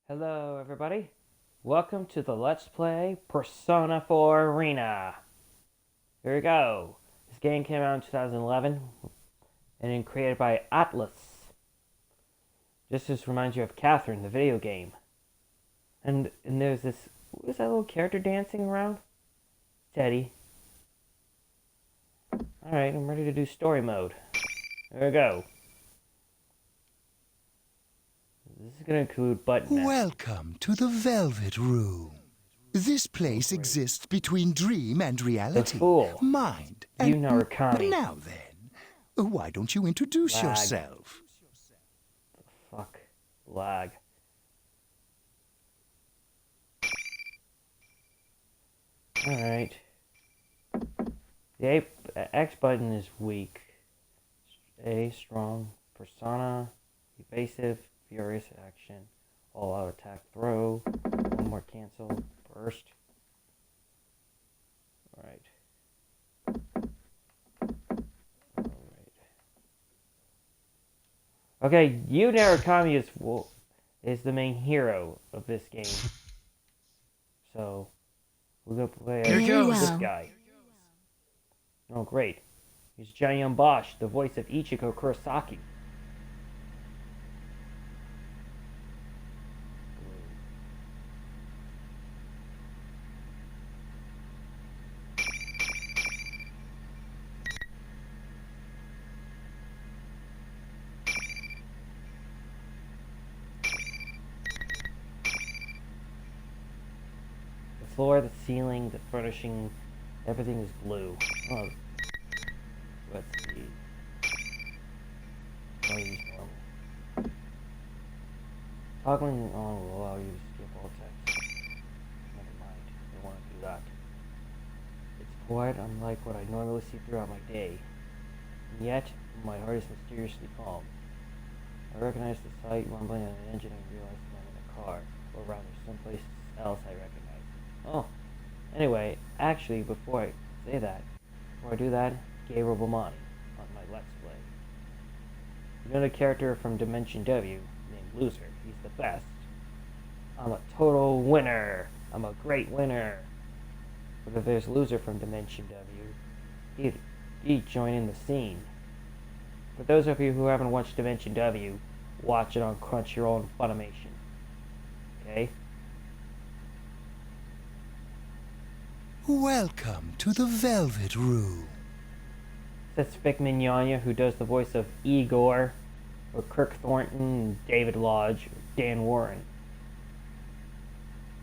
Hello, everybody. Welcome to the Let's Play Persona 4 Arena. Here we go. This game came out in 2011 and is created by Atlas. Just reminds you of Catherine, the video game. And there's this, what is that little character dancing around? Teddy. Alright, I'm ready to do story mode. There we go. This is going to include button mashes. Welcome to the Velvet Room. This place exists between dream and reality, The fool. mind and... You Narukami. Now then, why don't you introduce Lag. yourself? Fuck. Lag. Alright. The X button is weak. A, strong. Persona, evasive, furious action. All out attack, throw. One more cancel, burst. Alright. Okay, Yu Narukami is the main hero of this game. So, we're gonna play this guy. Oh, great. He's Jayon Bosch, the voice of Ichiko Kurosaki. The floor, the ceiling, the furnishing, everything is blue. Oh, let's see. I'll use normal. Toggling on will allow you to skip all text. Never mind, I don't want to do that. It's quiet, unlike what I normally see throughout my day. And yet, my heart is mysteriously calm. I recognize the sight rumbling on an engine and realize that I'm in a car, or rather, someplace else I recognize. Oh, anyway, actually, before I do that, Gabriel Bomani on my Let's Play. You know the character from Dimension W, named Loser. He's the best. I'm a total winner. I'm a great winner. But if there's Loser from Dimension W, he'd join in the scene. For those of you who haven't watched Dimension W, watch it on Crunchyroll and Funimation. Okay? Welcome to the Velvet Room. That's Vic Mignogna, who does the voice of Igor, or Kirk Thornton, David Lodge, or Dan Warren.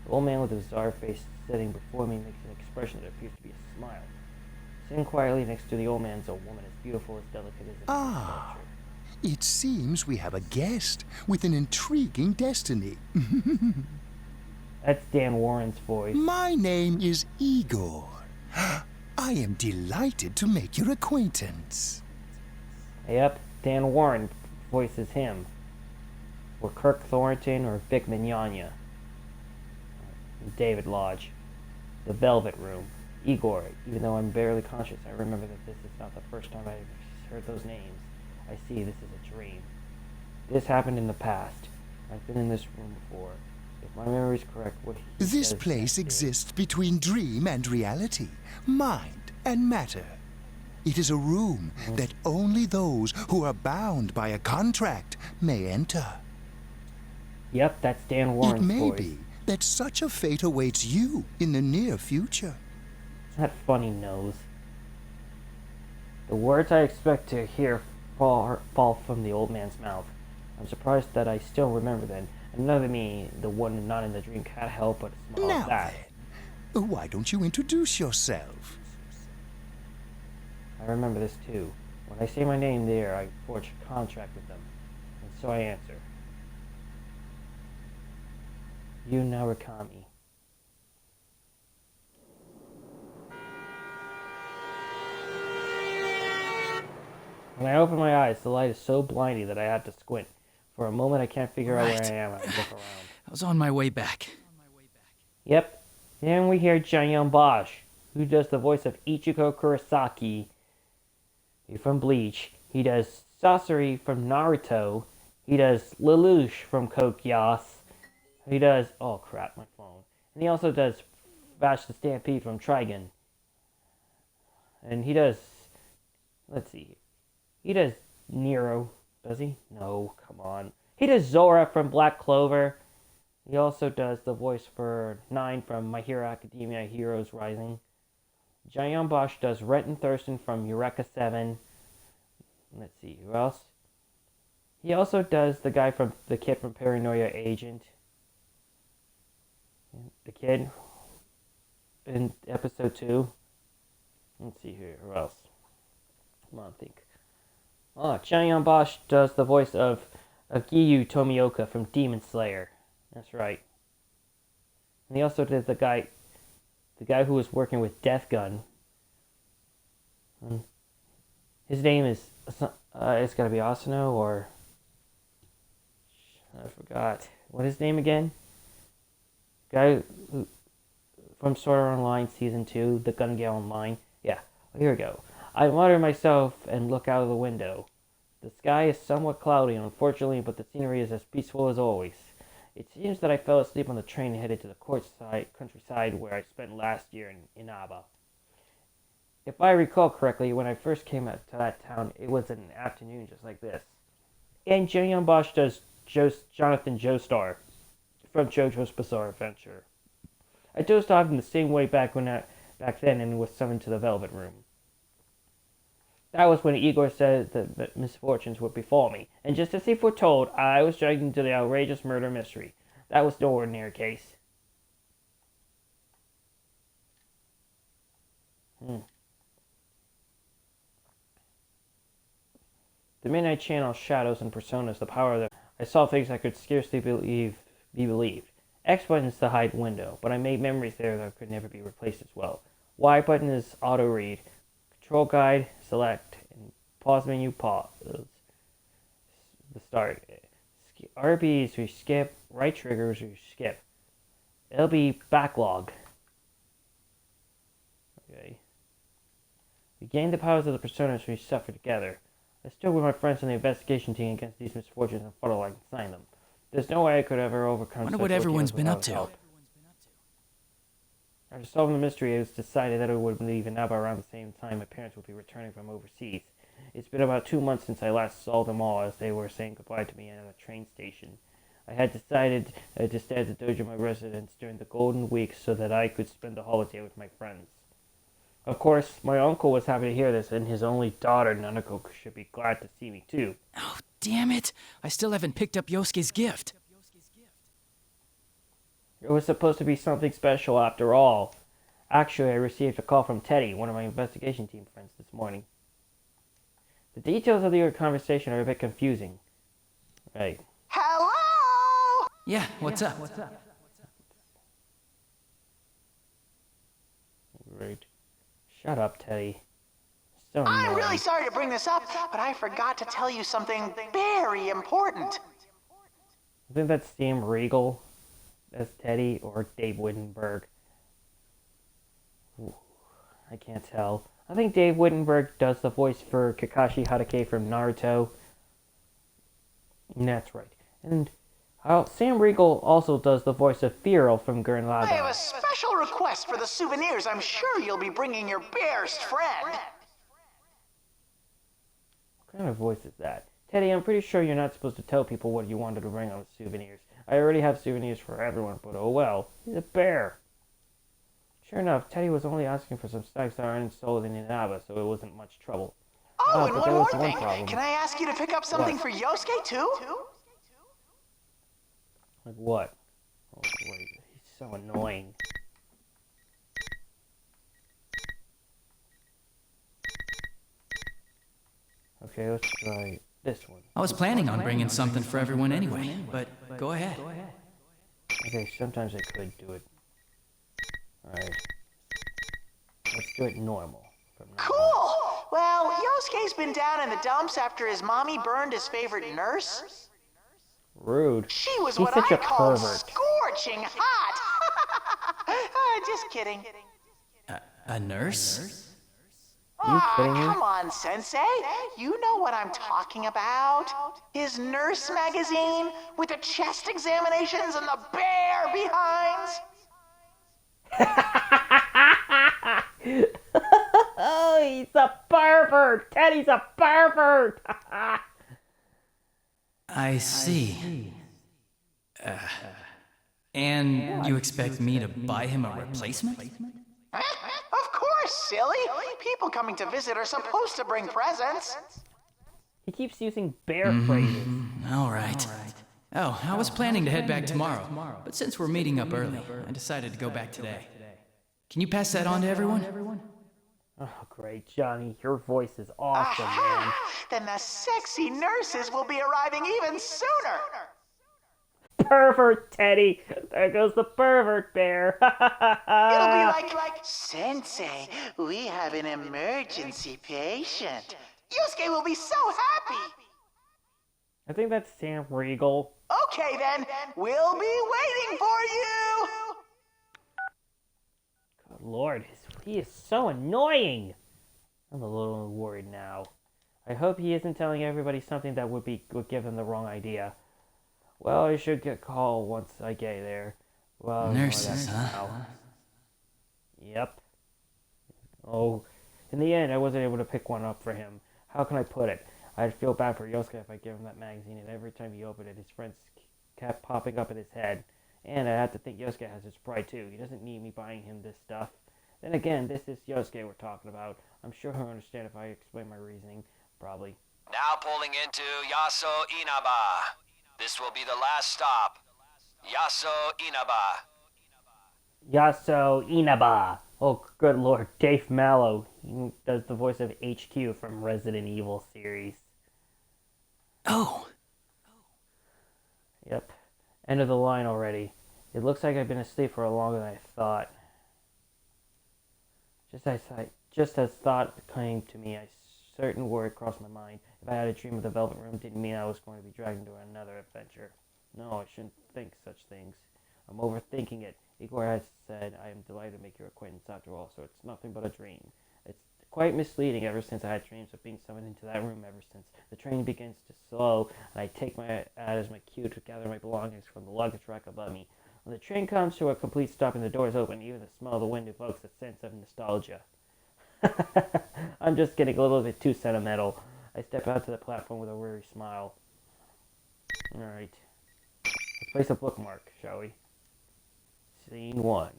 The old man with a bizarre face sitting before me makes an expression that appears to be a smile. Sitting quietly next to the old man is a woman as beautiful as delicate as Ah, it seems we have a guest with an intriguing destiny. That's Dan Warren's voice. My name is Igor. I am delighted to make your acquaintance. Yep, Dan Warren voices him. Or Kirk Thornton or Vic Mignogna. David Lodge. The Velvet Room. Igor. Even though I'm barely conscious, I remember that this is not the first time I've heard those names. I see this is a dream. This happened in the past. I've been in this room before. If my memory is correct, what he This says place next exists between dream and reality, mind and matter. It is a room that only those who are bound by a contract may enter. Yep, that's Dan It Warren's may voice. be that such a fate awaits you in the near future. That funny nose. The words I expect to hear fall from the old man's mouth. I'm surprised that I still remember them. Another me, the one not in the dream, can't help but smile Now at that. then, why don't you introduce yourself? I remember this too. When I say my name there, I forge a contract with them. And so I answer. Yu Narukami. When I open my eyes, the light is so blinding that I have to squint. For a moment, I can't figure out where I am. I look around. I was on my way back. Yep. Then we hear Jayon Bosch, who does the voice of Ichiko Kurosaki. He's from Bleach. He does Sasori from Naruto. He does Lelouch from Code Geass. He does... Oh, crap, my phone. And he also does Bash the Stampede from Trigun. And he does... Let's see. He does Nero. Does he? No, come on. He does Zora from Black Clover. He also does the voice for 9 from My Hero Academia Heroes Rising. Jayon Bosch does Renton Thurston from Eureka 7. Let's see, who else? He also does the guy from the kid from Paranoia Agent. The kid in episode 2. Let's see here, who else? Come on, think. Oh, Jayon Bosch does the voice of Giyu Tomioka from Demon Slayer. That's right. And he also did the guy who was working with Death Gun. His name is, it's gotta be Asano, or, I forgot. What is his name again? Guy who, from Sword Art Online Season 2, the Gun Gale Online. Yeah, here we go. I mutter myself and look out of the window. The sky is somewhat cloudy, unfortunately, but the scenery is as peaceful as always. It seems that I fell asleep on the train headed to the countryside where I spent last year in Inaba. If I recall correctly, when I first came out to that town, it was an afternoon just like this. And Jayon Bosch does Jonathan Joestar from JoJo's Bizarre Adventure. I dozed off in the same way back then and was summoned to the Velvet Room. That was when Igor said that misfortunes would befall me, and just as he foretold, I was dragged into the outrageous murder mystery. That was no ordinary case. The Midnight Channel shadows and personas, the power of them. I saw things I could scarcely be believed. X button is the hide window, but I made memories there that could never be replaced as well. Y button is auto read. Control guide, select, and pause menu, pause. The start. RB is we skip, right trigger is we skip. LB backlog. Okay. We gain the powers of the personas we suffer together. I stood with my friends on the investigation team against these misfortunes and fought like sign them. There's no way I could ever overcome. Wonder what everyone's been up to. Help. After solving the mystery, it was decided that it would leave Inaba around the same time my parents would be returning from overseas. It's been about 2 months since I last saw them all as they were saying goodbye to me at a train station. I had decided to stay at the dojo of my residence during the golden week so that I could spend the holiday with my friends. Of course, my uncle was happy to hear this, and his only daughter, Nanako, should be glad to see me too. Oh, damn it! I still haven't picked up Yosuke's gift. It was supposed to be something special after all. Actually, I received a call from Teddy, one of my investigation team friends, this morning. The details of the conversation are a bit confusing. Right. Hello? Yeah, what's up? Right. Shut up, Teddy. So I'm annoying. really sorry to bring this up, but I forgot to tell you something very important. I think that's Sam Riegel as Teddy or Dave Wittenberg. Ooh, I can't tell. I think Dave Wittenberg does the voice for Kakashi Hatake from Naruto. And that's right. And Sam Riegel also does the voice of Firo from Gurren Lagann. I have a special request for the souvenirs I'm sure you'll be bringing your best friend. What kind of voice is that? Teddy, I'm pretty sure you're not supposed to tell people what you wanted to bring on the souvenirs. I already have souvenirs for everyone, but oh well. He's a bear. Sure enough, Teddy was only asking for some snacks that aren't sold in Inaba, so it wasn't much trouble. Oh, and but one there more was one thing. problem. Can I ask you to pick up something What? for Yosuke, too? Like what? Oh boy, he's so annoying. Okay, let's try this one. I was planning on bringing something for everyone anyway, but go ahead. Okay, sometimes I could do it. Alright. Let's do it normal. From now on. Cool! Well, Yosuke's been down in the dumps after his mommy burned his favorite nurse. Rude. She was He's what such I a call pervert. scorching hot. Just kidding. A nurse? Are you kidding me? Come on, Sensei. You know what I'm talking about. His nurse magazine with the chest examinations and the bear behinds. Oh, he's a pervert! Teddy's a pervert! I see. And you expect me to buy him a replacement? Of course, silly. People coming to visit are supposed to bring presents. He keeps using bear phrases. All right. Oh, I was planning to head back tomorrow, but since we're meeting up early, I decided to go back today. Can you pass that on to everyone? Oh, great, Johnny. Your voice is awesome, man. Then the sexy nurses will be arriving even sooner. Pervert, Teddy. There goes the pervert bear. It'll be like, Sensei, we have an emergency patient. Yosuke will be so happy. I think that's Sam Riegel. Okay, then. We'll be waiting for you. Good Lord, he is so annoying. I'm a little worried now. I hope he isn't telling everybody something that would give them the wrong idea. Well, I should get called once I get there. Well, Nurses, huh? now. Yep. Oh, in the end, I wasn't able to pick one up for him. How can I put it? I'd feel bad for Yosuke if I gave him that magazine, and every time he opened it, his friends kept popping up in his head. And I had to think Yosuke has his pride too. He doesn't need me buying him this stuff. Then again, this is Yosuke we're talking about. I'm sure he'll understand if I explain my reasoning. Probably. Now pulling into Yaso Inaba. This will be the last stop. Yaso Inaba. Yaso Inaba. Oh, good Lord. Dave Mallow. He does the voice of HQ from Resident Evil series. Oh. Yep. End of the line already. It looks like I've been asleep for longer than I thought. Just as thought came to me, a certain word crossed my mind. If I had a dream of the Velvet Room, didn't mean I was going to be dragged into another adventure. No, I shouldn't think such things. I'm overthinking it. Igor has said, I am delighted to make your acquaintance after all, so it's nothing but a dream. It's quite misleading ever since I had dreams of being summoned into that room ever since. The train begins to slow, and I take that as my cue to gather my belongings from the luggage rack above me. When the train comes to a complete stop and the doors open, even the smell of the wind evokes a sense of nostalgia. I'm just getting a little bit too sentimental. I step out to the platform with a weary smile. Alright. Let's place a bookmark, shall we? Scene 1.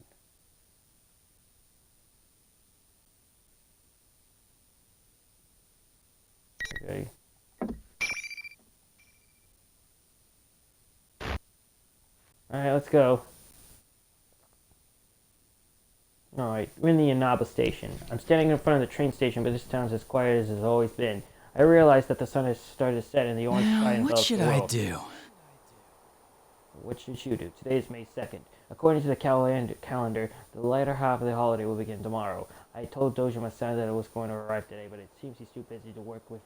Okay. Alright, let's go. Alright, we're in the Inaba station. I'm standing in front of the train station, but this town's as quiet as it's always been. I realize that the sun has started to set and the orange sky envelops What should the I world. do? What should you do? Today is May 2nd. According to the calendar, the latter half of the holiday will begin tomorrow. I told Dojima-san that I was going to arrive today, but it seems he's too busy to work with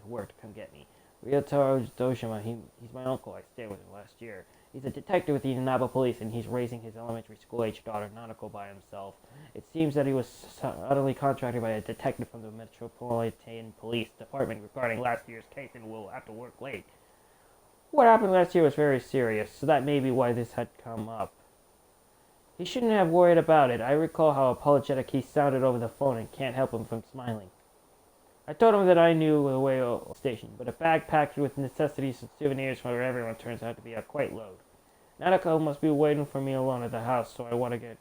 work to come get me. Ryotaro Dojima, he's my uncle. I stayed with him last year. He's a detective with the Inaba police, and he's raising his elementary school-age daughter, Nanako, by himself. It seems that he was suddenly contracted by a detective from the Metropolitan Police Department regarding last year's case and will have to work late. What happened last year was very serious, so that may be why this had come up. He shouldn't have worried about it. I recall how apologetic he sounded over the phone and can't help him from smiling. I told him that I knew the way to the station, but a bag packed with necessities and souvenirs for everyone turns out to be a quite load. Nanako must be waiting for me alone at the house, so I want to get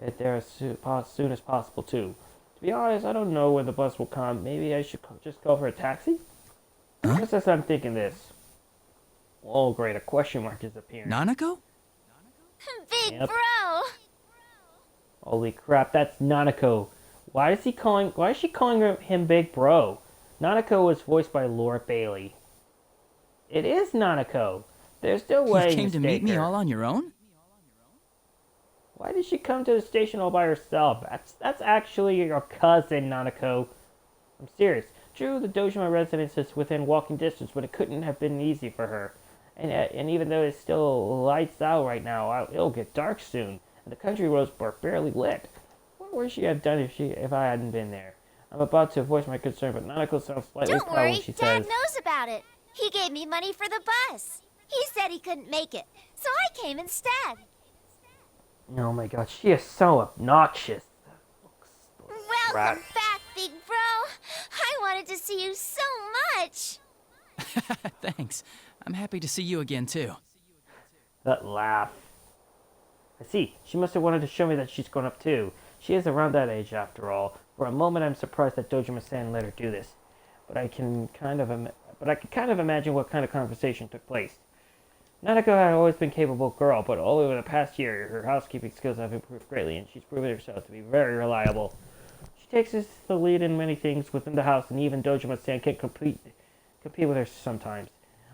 it there as soon as possible, too. To be honest, I don't know when the bus will come. Maybe I should just go for a taxi? Huh? Just as I'm thinking this. Oh, great, a question mark is appearing. Nanako? Big Yep. bro! Holy crap, that's Nanako. Why is she calling him Big Bro? Nanako was voiced by Laura Bailey. It is Nanako. There's no way You came to meet me her. all on your own? Why did she come to the station all by herself? That's actually your cousin, Nanako. I'm serious. True, the Dojima residence is within walking distance, but it couldn't have been easy for her. And even though it's still lights out right now, it'll get dark soon, and the country roads are barely lit. What would she have done if I hadn't been there? I'm about to voice my concern, but Nanako sounds slightly Don't proud when worry, she Dad says, knows about it. He gave me money for the bus. He said he couldn't make it, so I came instead. oh my god, she is so obnoxious. Welcome back, big bro. I wanted to see you so much. Thanks. I'm happy to see you again, too. That laugh. I see. She must have wanted to show me that she's grown up too. She is around that age after all. For a moment I'm surprised that Dojima-san let her do this. But I can kind of imagine what kind of conversation took place. Nanako had always been a capable girl, but all over the past year, her housekeeping skills have improved greatly, and she's proven herself to be very reliable. She takes the lead in many things within the house, and even Dojima-san can compete with her sometimes.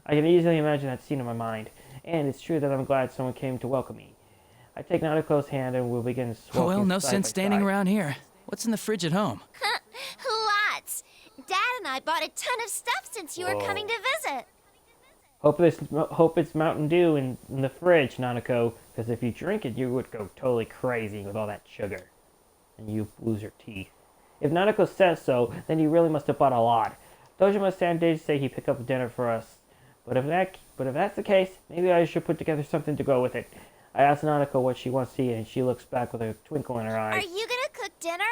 I can easily imagine that scene in my mind, and it's true that I'm glad someone came to welcome me. I take Nanako's hand and we'll begin walking Well, no side sense by standing side. around here. What's in the fridge at home? Lots. Dad and I bought a ton of stuff since you were coming to visit. Hope it's Mountain Dew in the fridge, Nanako, because if you drink it, you would go totally crazy with all that sugar. And you lose your teeth. If Nanako says so, then he really must have bought a lot. Dojima-san did say he picked up dinner for us. But if that's the case, maybe I should put together something to go with it. I asked Nanako what she wants to eat, and she looks back with a twinkle in her Are eyes. you gonna cook dinner?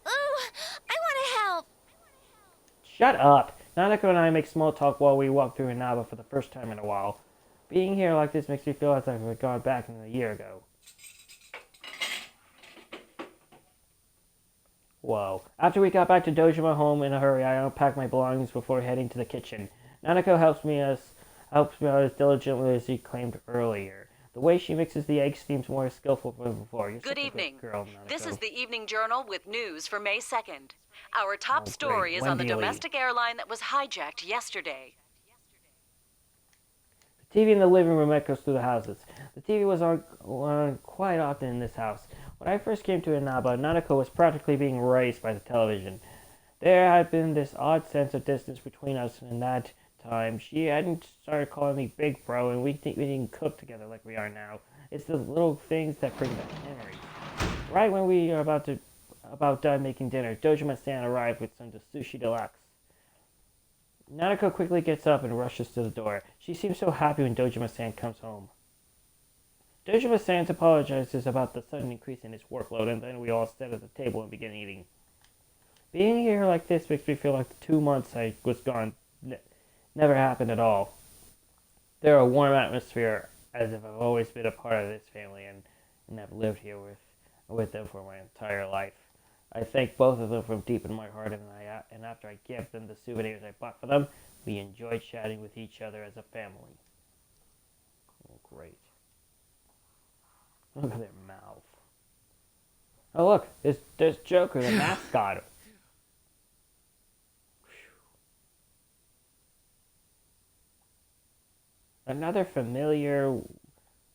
Ooh, I wanna help. Shut up! Nanako and I make small talk while we walk through Inaba for the first time in a while. Being here like this makes me feel as if I've gone back a year ago. Whoa. After we got back to Dojima home in a hurry, I unpacked my belongings before heading to the kitchen. Nanako helps me out as diligently as he claimed earlier. The way she mixes the eggs seems more skillful than before. You're Good such a evening. girl, Nanako. This is the Evening Journal with news for May 2nd. Our top Oh, story great. is When on the do you leave? domestic airline that was hijacked yesterday. The TV in the living room echoes through the houses. The TV was on quite often in this house. When I first came to Inaba, Nanako was practically being raised by the television. There had been this odd sense of distance between us in that time. She hadn't started calling me Big Bro, and we didn't cook together like we are now. It's the little things that bring back memories. Right when we are about done making dinner, Dojima-san arrived with some sushi deluxe. Nanako quickly gets up and rushes to the door. She seems so happy when Dojima-san comes home. Dojima-san apologizes about the sudden increase in his workload, and then we all sit at the table and begin eating. Being here like this makes me feel like the 2 months I was gone never happened at all. They're a warm atmosphere, as if I've always been a part of this family and have lived here with them for my entire life. I thank both of them from deep in my heart, and after I give them the souvenirs I bought for them, we enjoy chatting with each other as a family. Oh, great. Look at their mouth. Oh, look, there's Joker, the mascot. Another familiar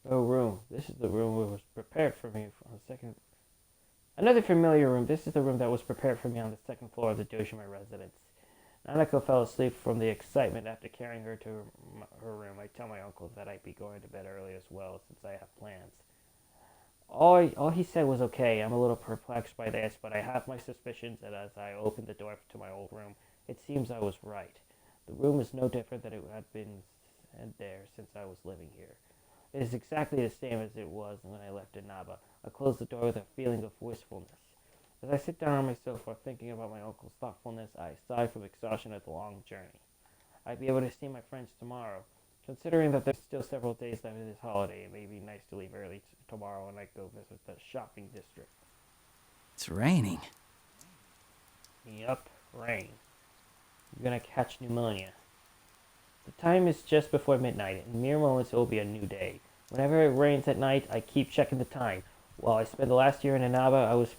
room. This is the room that was prepared for me on the second. Another familiar room. This is the room that was prepared for me on the second floor of the Dojima residence. Nanako fell asleep from the excitement after carrying her to her room. I tell my uncle that I'd be going to bed early as well, since I have plans. All he said was okay. I'm a little perplexed by this, but I have my suspicions, and as I opened the door to my old room, it seems I was right. The room is no different than it had been there since I was living here. It is exactly the same as it was when I left Inaba. I close the door with a feeling of wistfulness. As I sit down on my sofa thinking about my uncle's thoughtfulness, I sigh from exhaustion at the long journey. I'd be able to see my friends tomorrow. Considering that there's still several days left of this holiday, it may be nice to leave early tomorrow and I go visit the shopping district. It's raining. Yup, rain. You're gonna catch pneumonia. The time is just before midnight. In mere moments, it will be a new day. Whenever it rains at night, I keep checking the time. While I spent the last year in Inaba, I was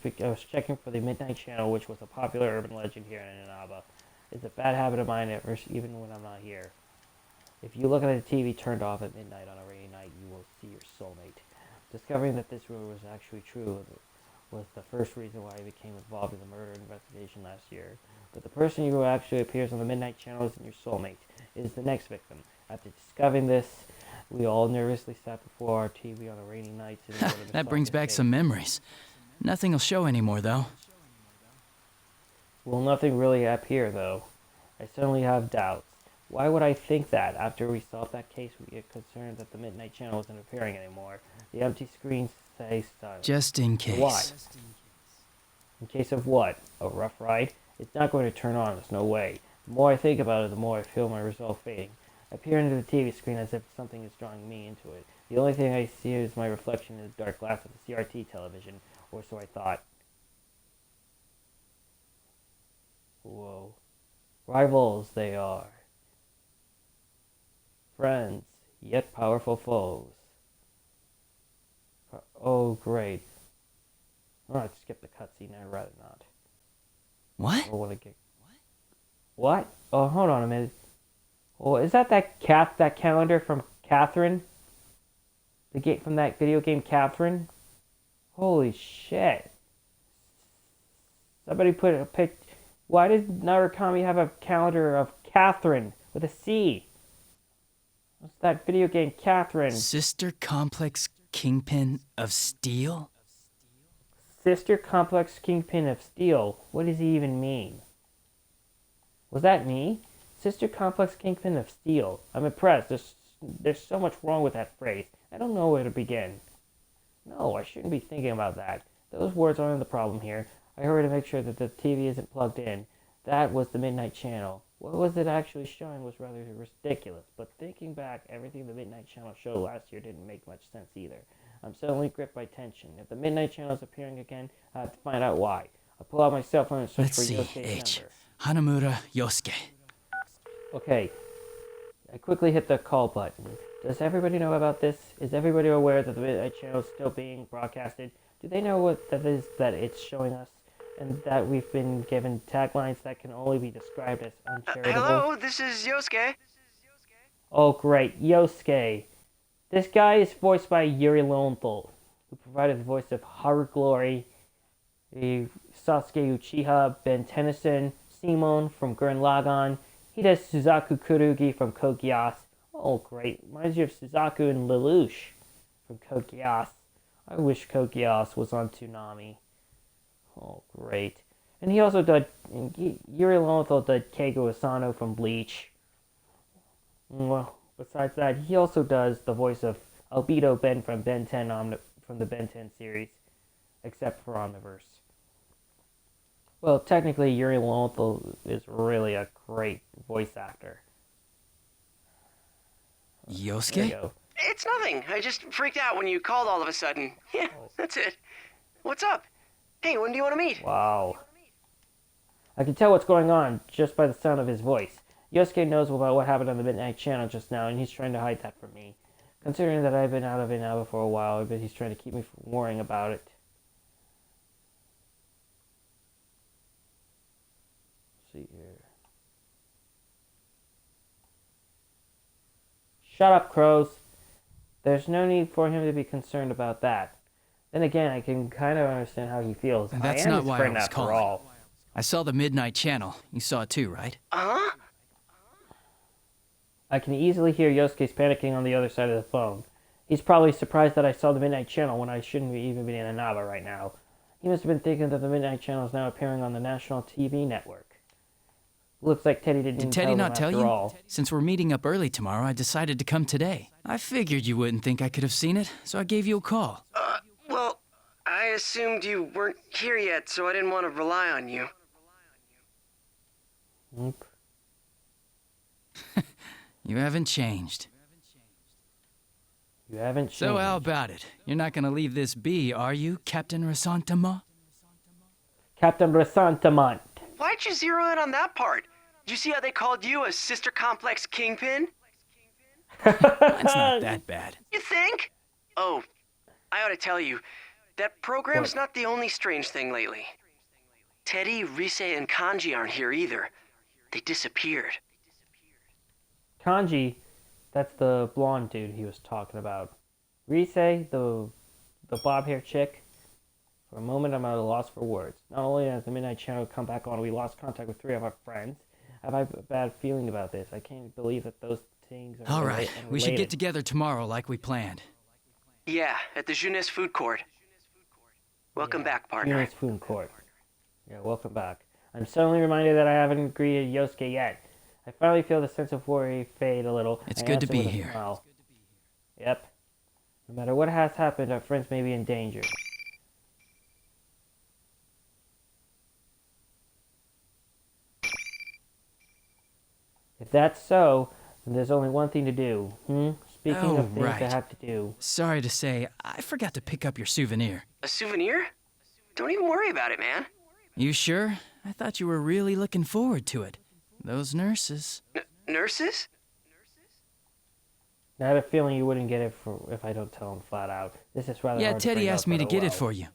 checking for the Midnight Channel, which was a popular urban legend here in Inaba. It's a bad habit of mine, even when I'm not here. If you look at the TV turned off at midnight on a rainy night, you will see your soulmate. Discovering that this rumor was actually true was the first reason why I became involved in the murder investigation last year. But the person who actually appears on the Midnight Channel isn't your soulmate. It is the next victim. After discovering this, we all nervously sat before our TV on a rainy night. That brings back some memories. Nothing will show anymore, though. Will nothing really appear, though? I certainly have doubts. Why would I think that? After we solved that case, we get concerned that the Midnight Channel isn't appearing anymore. The empty screens say silent. Just in So why? case. In case of what? A rough ride? It's not going to turn on, there's no way. The more I think about it, the more I feel my resolve fading. I peer into the TV screen as if something is drawing me into it. The only thing I see is my reflection in the dark glass of the CRT television, or so I thought. Whoa. Rivals they are. Friends, yet powerful foes. Oh, great. I'd skip the cutscene, I'd rather not. What? I don't want to get... What? Oh, hold on a minute. Oh, is that that calendar from Catherine? From that video game Catherine? Holy shit. Somebody put a pic... Why does Narukami have a calendar of Catherine with a C? What's that video game Catherine? Sister Complex Kingpin of Steel? Sister Complex Kingpin of Steel. What does he even mean? Was that me? Sister Complex Kingpin of Steel. I'm impressed. There's so much wrong with that phrase. I don't know where to begin. No, I shouldn't be thinking about that. Those words aren't the problem here. I hurry to make sure that the TV isn't plugged in. That was the Midnight Channel. What was it actually showing was rather ridiculous, but thinking back, everything the Midnight Channel showed last year didn't make much sense either. I'm suddenly gripped by tension. If the Midnight Channel is appearing again, I have to find out why. I pull out my cell phone and search Let's for see. Yosuke's H. number. Hanamura Yosuke. Okay. I quickly hit the call button. Does everybody know about this? Is everybody aware that the Midnight Channel is still being broadcasted? Do they know what that is that it's showing us? And that we've been given taglines that can only be described as uncharitable? Hello, this is Yosuke. Oh, great. Yosuke. This guy is voiced by Yuri Lowenthal, who provided the voice of Haru Glory, Sasuke Uchiha, Ben Tennyson, Simon from Gurren Lagann. He does Suzaku Kurugi from Code Geass. Oh, great. Reminds you of Suzaku and Lelouch from Code Geass. I wish Code Geass was on Toonami. Oh, great. And he also did... Yuri Lowenthal did Keigo Asano from Bleach. Well, besides that, he also does the voice of Albedo Ben from Ben 10 from the Ben 10 series, except for Omniverse. Well, technically, Yuri Lowenthal is really a great voice actor. There you Yosuke? go. It's nothing. I just freaked out when you called all of a sudden. Yeah, that's it. What's up? Hey, when do you want to meet? Wow. I can tell what's going on just by the sound of his voice. Yosuke knows about what happened on the Midnight Channel just now, and he's trying to hide that from me. Considering that I've been out of it now for a while, I bet he's trying to keep me from worrying about it. Let's see here. Shut up, Crows. There's no need for him to be concerned about that. Then again, I can kind of understand how he feels. And that's I am not his why I friend was after calling. all. I saw the Midnight Channel. You saw it too, right? Huh? I can easily hear Yosuke's panicking on the other side of the phone. He's probably surprised that I saw the Midnight Channel when I shouldn't even be in Inaba right now. He must have been thinking that the Midnight Channel is now appearing on the national TV network. Looks like Teddy didn't Did Teddy tell not him tell after you? all. Since we're meeting up early tomorrow, I decided to come today. I figured you wouldn't think I could have seen it, so I gave you a call. Well, I assumed you weren't here yet, so I didn't want to rely on you. Nope. You haven't changed. You haven't changed. So how about it? You're not gonna leave this be, are you, Captain Rasantama? Captain Brasantamont. Why'd you zero in on that part? Did you see how they called you a Sister Complex Kingpin? Mine's not that bad. You think? Oh, I ought to tell you, that program's What? not the only strange thing lately. Teddy, Rise, and Kanji aren't here either. They disappeared. Kanji, that's the blonde dude he was talking about. Rise, the bob hair chick. For a moment, I'm at a loss for words. Not only has the Midnight Channel come back on, we lost contact with 3 of our friends. I have a bad feeling about this. I can't believe that those things are All right, we should get related. together tomorrow like we planned. Yeah, at the Jeunesse Food Court. Welcome back, partner. Union's Food Court. Yeah, welcome back. I'm suddenly reminded that I haven't greeted Yosuke yet. I finally feel the sense of worry fade a little. It's and good to answer be with a here. smile. Yep. No matter what has happened, our friends may be in danger. If that's so, then there's only one thing to do. Speaking of things I have to do. Sorry to say, I forgot to pick up your souvenir. A souvenir? Don't even worry about it, man. You sure? I thought you were really looking forward to it. Those nurses. Nurses? I had a feeling you wouldn't get it if I don't tell him flat out. This is rather Yeah, hard to Teddy bring asked up, me but to get oh it for you.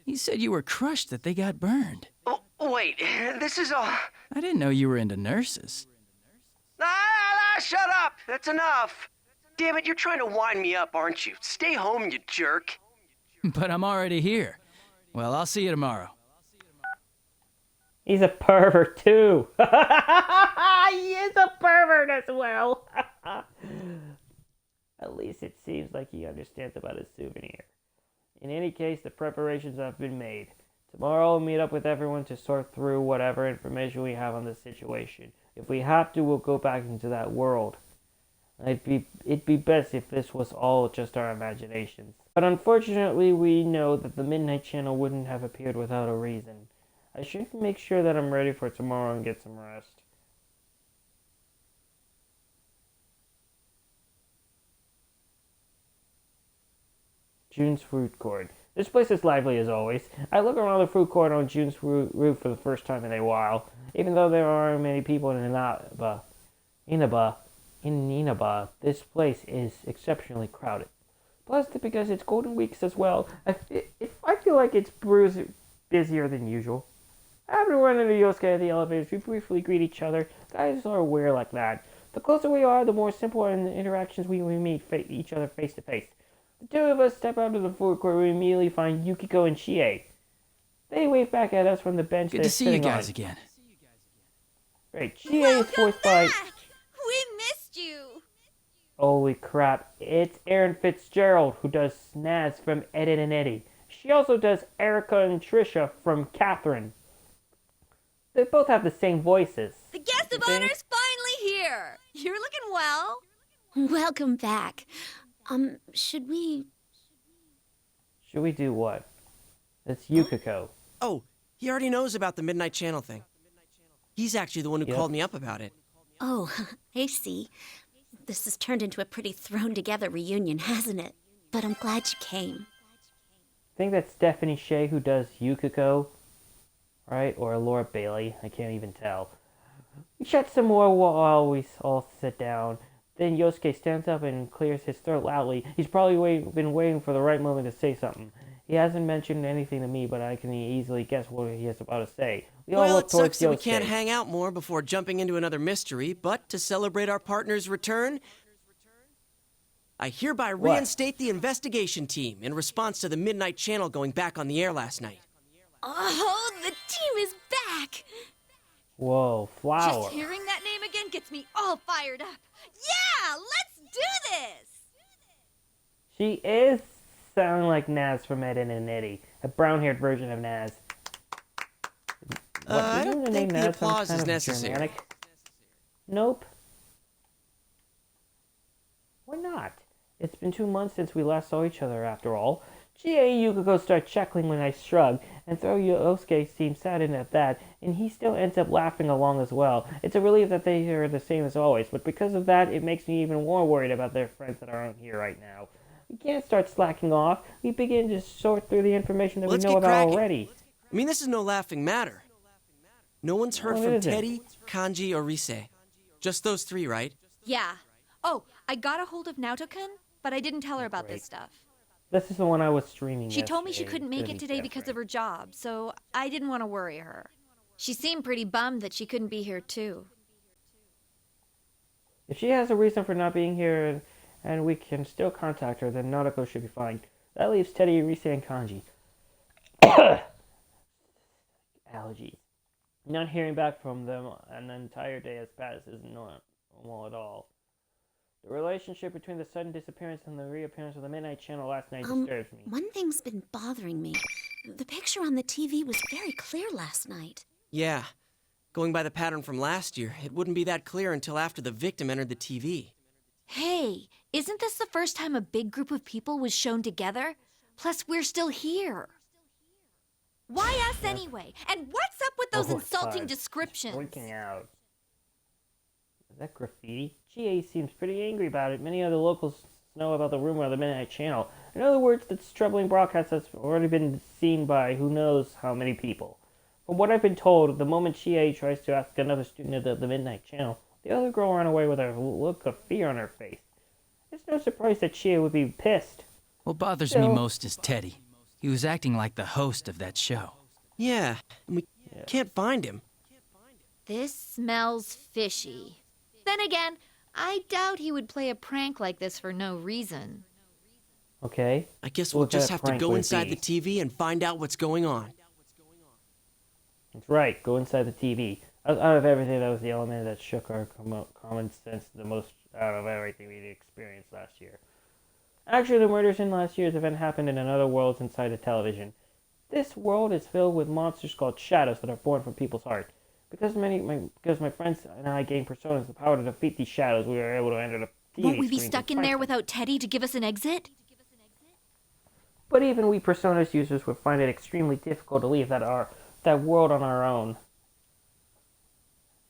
He said you were crushed that they got burned. Oh, wait, this is all... I didn't know you were into nurses. Shut up! That's enough! Damn it, you're trying to wind me up, aren't you? Stay home, you jerk. But I'm already here. Well, I'll see you tomorrow. He's a pervert too. He is a pervert as well. At least it seems like he understands about his souvenir. In any case, the preparations have been made. Tomorrow I'll meet up with everyone to sort through whatever information we have on the situation. If we have to, we'll go back into that world. It'd be best if this was all just our imaginations. But unfortunately, we know that the Midnight Channel wouldn't have appeared without a reason. I should make sure that I'm ready for tomorrow and get some rest. June's Fruit Court. This place is lively as always. I look around the fruit court on June's roof for the first time in a while. Even though there aren't many people in Inaba, this place is exceptionally crowded. Plus, because it's Golden Weeks as well, I feel like it's busier than usual. After running into Yosuke at the elevators, we briefly greet each other. Guys are weird like that. The closer we are, the more simple are the interactions we meet each other face to face. The two of us step out of the food court. We immediately find Yukiko and Chie. They wave back at us from the bench. Good to see you guys again. Great. Chie is voiced by... We missed you! Holy crap. It's Erin Fitzgerald, who does Naz from Ed, Edd n Eddy. She also does Erica and Trisha from Catherine. They both have the same voices. The guest of honor's finally here! You're looking well. Welcome back. Should we do what? That's Yukiko. Oh, he already knows about the Midnight Channel thing. He's actually the one who called me up about it. Oh, I see. This has turned into a pretty thrown-together reunion, hasn't it? But I'm glad you came. I think that's Stephanie Shea who does Yukiko, right? Or Laura Bailey. I can't even tell. We chat some more while we all sit down. Then Yosuke stands up and clears his throat loudly. He's probably been waiting for the right moment to say something. He hasn't mentioned anything to me, but I can easily guess what he is about to say. Well, it sucks that we can't hang out more before jumping into another mystery, but to celebrate our partner's return, I hereby reinstate the investigation team in response to the Midnight Channel going back on the air last night. Oh, the team is back! Whoa, Flower. Just hearing that name again gets me all fired up. Yeah, let's do this! She is sounding like Naz from Ed, Edd n Eddy, a brown-haired version of Naz. I don't think the applause is necessary. Germanic? Nope. Why not? It's been 2 months since we last saw each other, after all. Chie and Yukiko start chuckling when I shrug, and though Yosuke seems saddened at that, and he still ends up laughing along as well. It's a relief that they are the same as always, but because of that, it makes me even more worried about their friends that aren't here right now. We can't start slacking off. We begin to sort through the information that we know about already. I mean, this is no laughing matter. No one's heard from Teddy, Kanji, or Rise. Just those three, right? Yeah. Oh, I got a hold of Naoto-kun, but I didn't tell her about this stuff. This is the one I was streaming. She told me she couldn't make it today because of her job, so I didn't want to worry her. She seemed pretty bummed that she couldn't be here, too. If she has a reason for not being here and we can still contact her, then Naruto should be fine. That leaves Teddy, Rise, and Kanji. Allergies. Not hearing back from them an entire day has passed is not normal at all. The relationship between the sudden disappearance and the reappearance of the Midnight Channel last night disturbs me. One thing's been bothering me. The picture on the TV was very clear last night. Yeah. Going by the pattern from last year, it wouldn't be that clear until after the victim entered the TV. Hey, isn't this the first time a big group of people was shown together? Plus, we're still here. Why us anyway? And what's up with those insulting God. descriptions? Freaking out. Is that graffiti? GA seems pretty angry about it. Many other locals know about the rumor of the Midnight Channel. In other words, this troubling broadcast has already been seen by who knows how many people. From what I've been told, the moment GA tries to ask another student of the Midnight Channel, the other girl ran away with a look of fear on her face. It's no surprise that Chia would be pissed. What bothers me most is Teddy. He was acting like the host of that show. Yeah, and we can't find him. This smells fishy. Then again, I doubt he would play a prank like this for no reason. Okay. I guess we'll What kind just of have to prank go would it inside be? the TV and find out what's going on. That's right, go inside the TV. Out of everything, that was the element that shook our common sense the most out of everything we'd experienced last year. Actually, the murders in last year's event happened in another world inside the television. This world is filled with monsters called shadows that are born from people's heart. Because my friends and I gained personas the power to defeat these shadows, we were able to enter the TV Won't we be screens stuck and in fight there them. without Teddy to give us an exit? But even we personas users would find it extremely difficult to leave that world on our own.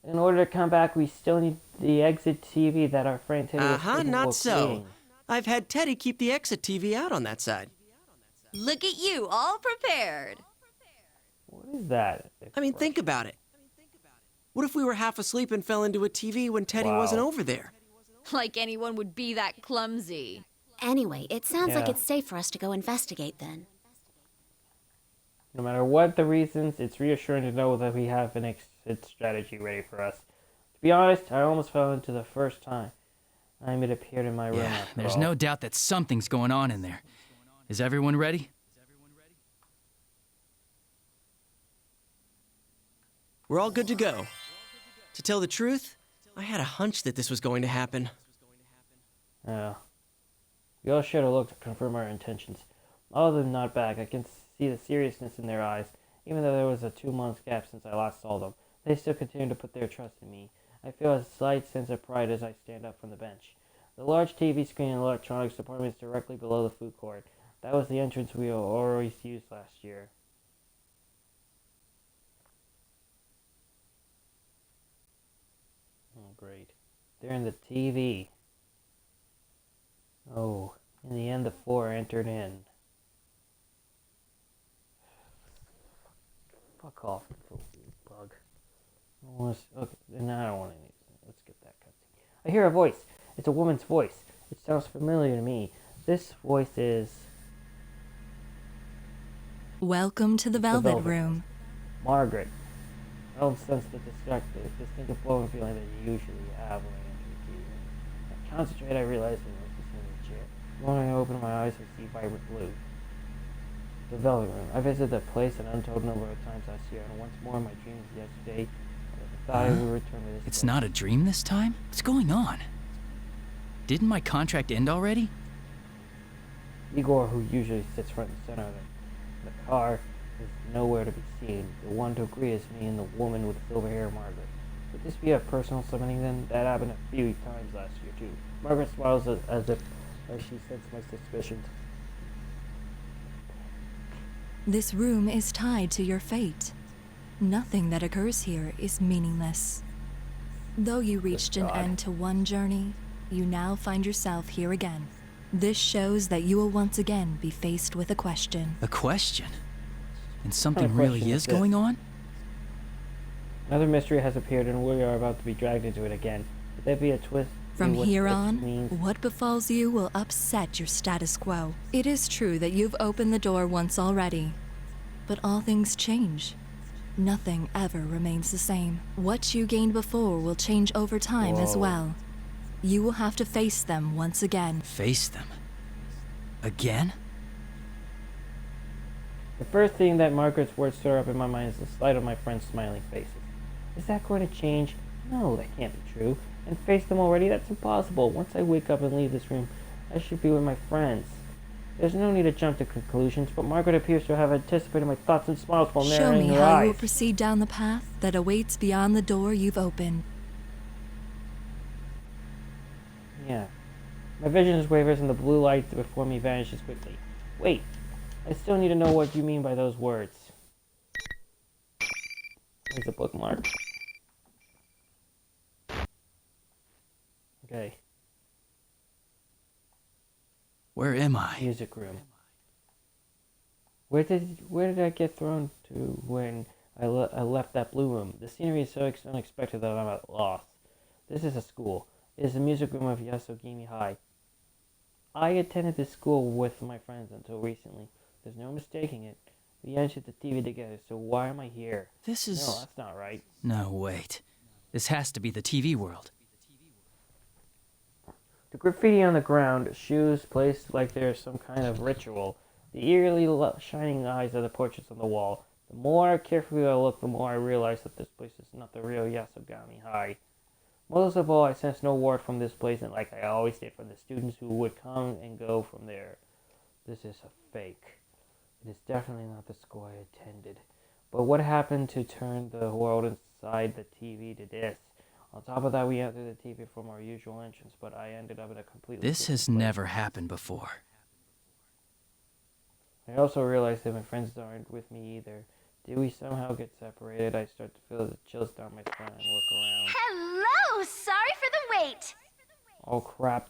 In order to come back, we still need the exit TV that our friend Teddy was capable Not of so. creating. I've had Teddy keep the exit TV out on that side. Look at you, all prepared. What is that? I mean, think about it. What if we were half asleep and fell into a TV when Teddy Wow. wasn't over there? Like anyone would be that clumsy. Anyway, it sounds like Yeah. it's safe for us to go investigate then. No matter what the reasons, it's reassuring to know that we have an exit strategy ready for us. To be honest, I almost fell into the first time it appeared in my room. Yeah, after there's all. no doubt that something's going on in there. Is everyone ready? We're all good to go. To tell the truth, I had a hunch that this was going to happen. Yeah. We all should have looked to confirm our intentions. All of them not back. I can see the seriousness in their eyes. Even though there was a 2-month gap since I last saw them, they still continue to put their trust in me. I feel a slight sense of pride as I stand up from the bench. The large TV screen and electronics department is directly below the food court. That was the entrance we always used last year. Oh, great. They're in the TV. Oh, in the end, the 4 entered in. Fuck off, little bug. Okay, now I don't want any. Let's get that cutscene. I hear a voice. It's a woman's voice. It sounds familiar to me. This voice is Welcome to the Velvet Room. Margaret. I don't sense the distinctive flowing feeling that you usually have when I enter the TV. I concentrate, I realize that I'm sitting in the chair. When I open my eyes, I see vibrant blue. The Velvet Room. I visited the place an untold number of times last year, and once more in my dreams yesterday, I thought I would return to this It's place. not a dream this time? What's going on? Didn't my contract end already? Igor, who usually sits front and center of the car, is nowhere to be seen. The one to agree is me and the woman with silver hair, Margaret. Could this be a personal summoning then? That happened a few times last year, too. Margaret smiles as she sensed my suspicions. This room is tied to your fate. Nothing that occurs here is meaningless. Though you reached an end to one journey, you now find yourself here again. This shows that you will once again be faced with a question. A question? And something What kind of really question is is this? going on? Another mystery has appeared, and we are about to be dragged into it again. Could there be a twist? From in what here this on, means? what befalls you will upset your status quo. It is true that you've opened the door once already, but all things change. Nothing ever remains the same. What you gained before will change over time as Whoa. well. You will have to face them once again. Face them? Again? The first thing that Margaret's words stir up in my mind is the sight of my friends' smiling faces. Is that going to change? No, that can't be true. And face them already? That's impossible. Once I wake up and leave this room, I should be with my friends. There's no need to jump to conclusions, but Margaret appears to have anticipated my thoughts and smiles while Show narrating me her how eyes. you will proceed down the path that awaits beyond the door you've opened. Yeah. My vision wavers and the blue light before me vanishes quickly. Wait, I still need to know what you mean by those words. There's a bookmark. Okay. Where am I? Music room. Where did I get thrown to when I left that blue room? The scenery is so unexpected that I'm at loss. This is a school. It is the music room of Yasogimi High. I attended this school with my friends until recently. There's no mistaking it. We entered the TV together, so why am I here? This is... No, that's not right. No, wait. This has to be the TV world. The graffiti on the ground, shoes placed like there's some kind of ritual, the eerily shining eyes of the portraits on the wall. The more carefully I look, the more I realize that this place is not the real Yasogami High. Most of all, I sense no word from this place, and like I always did from the students who would come and go from there. This is a fake. It is definitely not the school I attended. But what happened to turn the world inside the TV to this? On top of that, we entered the TV from our usual entrance, but I ended up in a completely This has never happened before. I also realized that my friends aren't with me either. Did we somehow get separated? I start to feel the chills down my spine and look around. Hello! Sorry for the wait! Oh crap.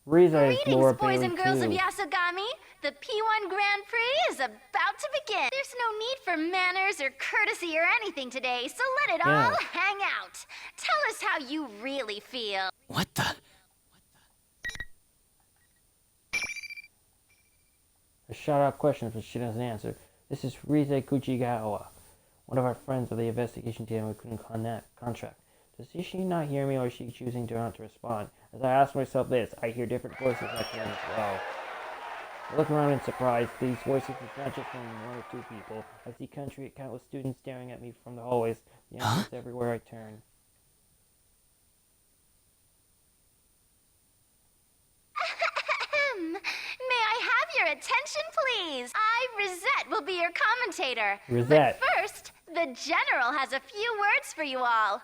Riza is Laura Greetings, boys Bailey and girls too. of Yasogami. The P1 Grand Prix is about to begin. There's no need for manners or courtesy or anything today, so let it all hang out. Tell us how you really feel. What the... I shout out questions, but she doesn't answer. This is Rize Kuchigawa, one of our friends of the investigation team we couldn't contract. Does she not hear me, or is she choosing to not to respond? As I ask myself this, I hear different voices like them as well. I look around in surprise. These voices are not just from one or two people. I see countless students staring at me from the hallways, the entrance everywhere I turn. May I have your attention, please? I, Rosette, will be your commentator. Rosette. But first, the General has a few words for you all.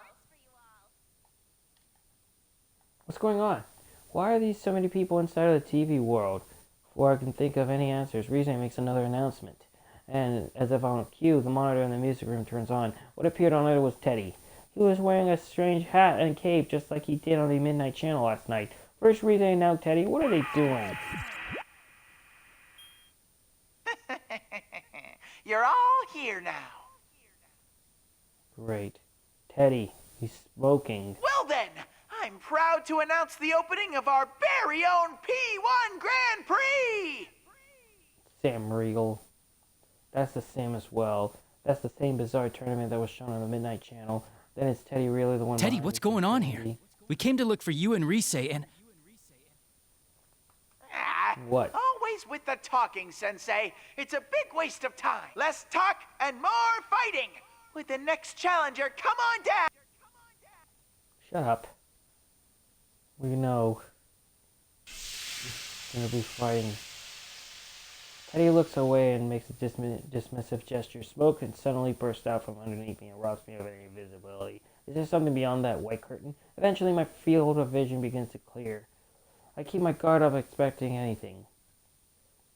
What's going on? Why are these so many people inside of the TV world? Before I can think of any answers, Rize makes another announcement. And as if on cue, the monitor in the music room turns on. What appeared on it was Teddy. He was wearing a strange hat and cape just like he did on the Midnight Channel last night. First Rize and now Teddy. What are they doing? You're all here now. Great. Teddy, he's smoking. Well then, I'm proud to announce the opening of our very own P1 Grand Prix! Sam Riegel. That's the same as well. That's the same bizarre tournament that was shown on the Midnight Channel. Then is Teddy really the one? Teddy, what's going on here? We came to look for you and Rise and... What? Always with the talking, Sensei. It's a big waste of time. Less talk and more fighting. With the next challenger, come on down. Shut up. We know. He's gonna be fighting. Teddy looks away and makes a dismissive gesture. Smoke and suddenly bursts out from underneath me and robs me of any visibility. Is there something beyond that white curtain? Eventually my field of vision begins to clear. I keep my guard up expecting anything.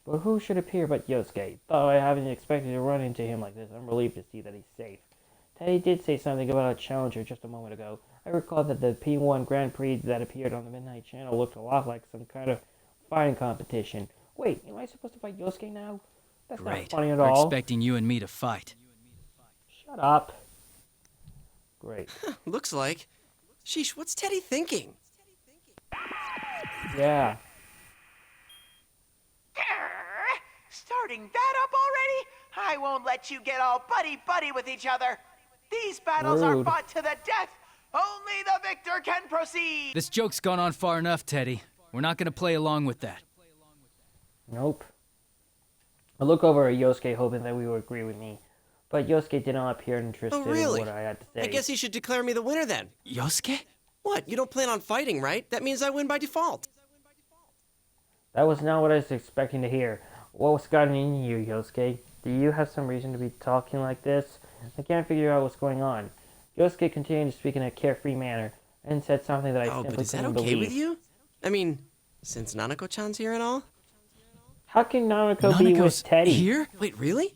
But who should appear but Yosuke? Though I haven't expected to run into him like this, I'm relieved to see that he's safe. Teddy did say something about a challenger just a moment ago. I recall that the P1 Grand Prix that appeared on the Midnight Channel looked a lot like some kind of fighting competition. Wait, am I supposed to fight Yosuke now? That's not funny at We're all. expecting you and me to fight. Shut up. Great. Looks like. Sheesh, what's Teddy thinking? Yeah. Starting that up already? I won't let you get all buddy-buddy with each other. These battles are Rude. fought to the death. Only the victor can proceed. This joke's gone on far enough, Teddy. We're not gonna play along with that. Nope. I look over at Yosuke hoping that we would agree with me. But Yosuke did not appear interested Oh, really? in what I had to say. I guess he should declare me the winner then. Yosuke? What? You don't plan on fighting, right? That means I win by default. That was not what I was expecting to hear. What's gotten in you, Yosuke? Do you have some reason to be talking like this? I can't figure out what's going on. Yosuke continued to speak in a carefree manner, and said something that I Oh, simply but is that couldn't okay believe. with you? I mean, since Nanako-chan's here and all? How can Nanako be with Teddy? Here? Wait, really?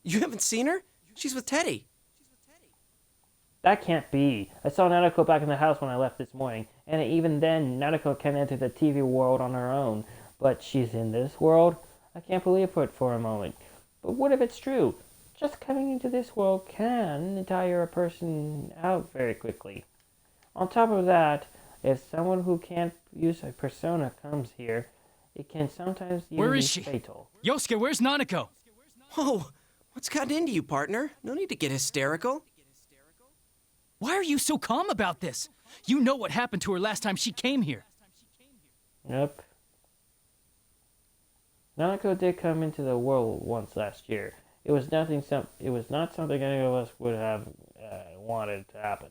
You haven't seen her? She's with Teddy. That can't be. I saw Nanako back in the house when I left this morning, and even then, Nanako can enter the TV world on her own. But she's in this world? I can't believe it for a moment. But what if it's true? Just coming into this world can tire a person out very quickly. On top of that, if someone who can't use a persona comes here, it can sometimes even Where be is she? fatal. Yosuke, where's Nanako? Whoa, what's gotten into you, partner? No need to get hysterical. Why are you so calm about this? You know what happened to her last time she came here. Yep. Nanako did come into the world once last year. It was not something any of us would have wanted to happen.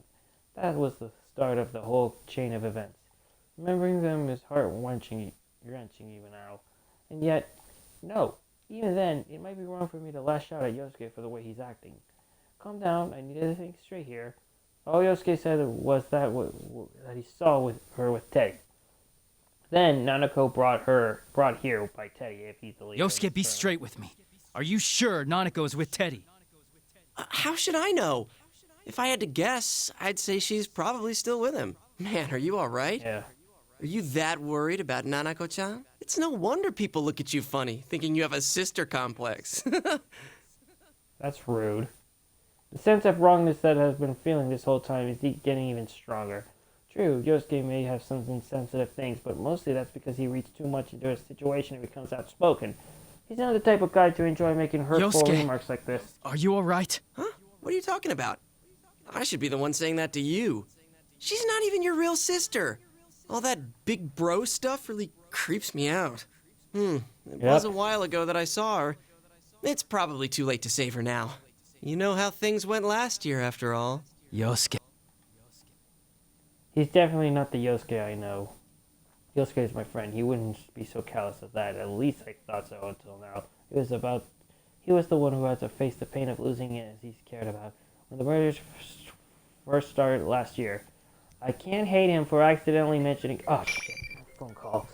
That was the start of the whole chain of events. Remembering them is heart-wrenching even now. And yet, no. Even then, it might be wrong for me to lash out at Yosuke for the way he's acting. Calm down, I need to think straight here. All Yosuke said was that he saw with her with Teddy. Then Nanako brought here by Teddy, if he's the leader. Yosuke, be straight with me. Are you sure Nanako is with Teddy? How should I know? If I had to guess, I'd say she's probably still with him. Man, are you all right? Yeah. Are you that worried about Nanako-chan? It's no wonder people look at you funny, thinking you have a sister complex. That's rude. The sense of wrongness that I've been feeling this whole time is getting even stronger. True, Yosuke may have some insensitive things, but mostly that's because he reads too much into a situation and becomes outspoken. He's not the type of guy to enjoy making hurtful Yosuke, remarks like this. Are you alright? Huh? What are you talking about? I should be the one saying that to you. She's not even your real sister. All that big bro stuff really creeps me out. It was a while ago that I saw her. It's probably too late to save her now. You know how things went last year, after all. Yosuke. He's definitely not the Yosuke I know. Yosuke is my friend. He wouldn't be so callous as that. At least I thought so until now. He was the one who had to face the pain of losing it as he's cared about. When the murders first started last year. I can't hate him for accidentally mentioning... Oh, shit. Phone call.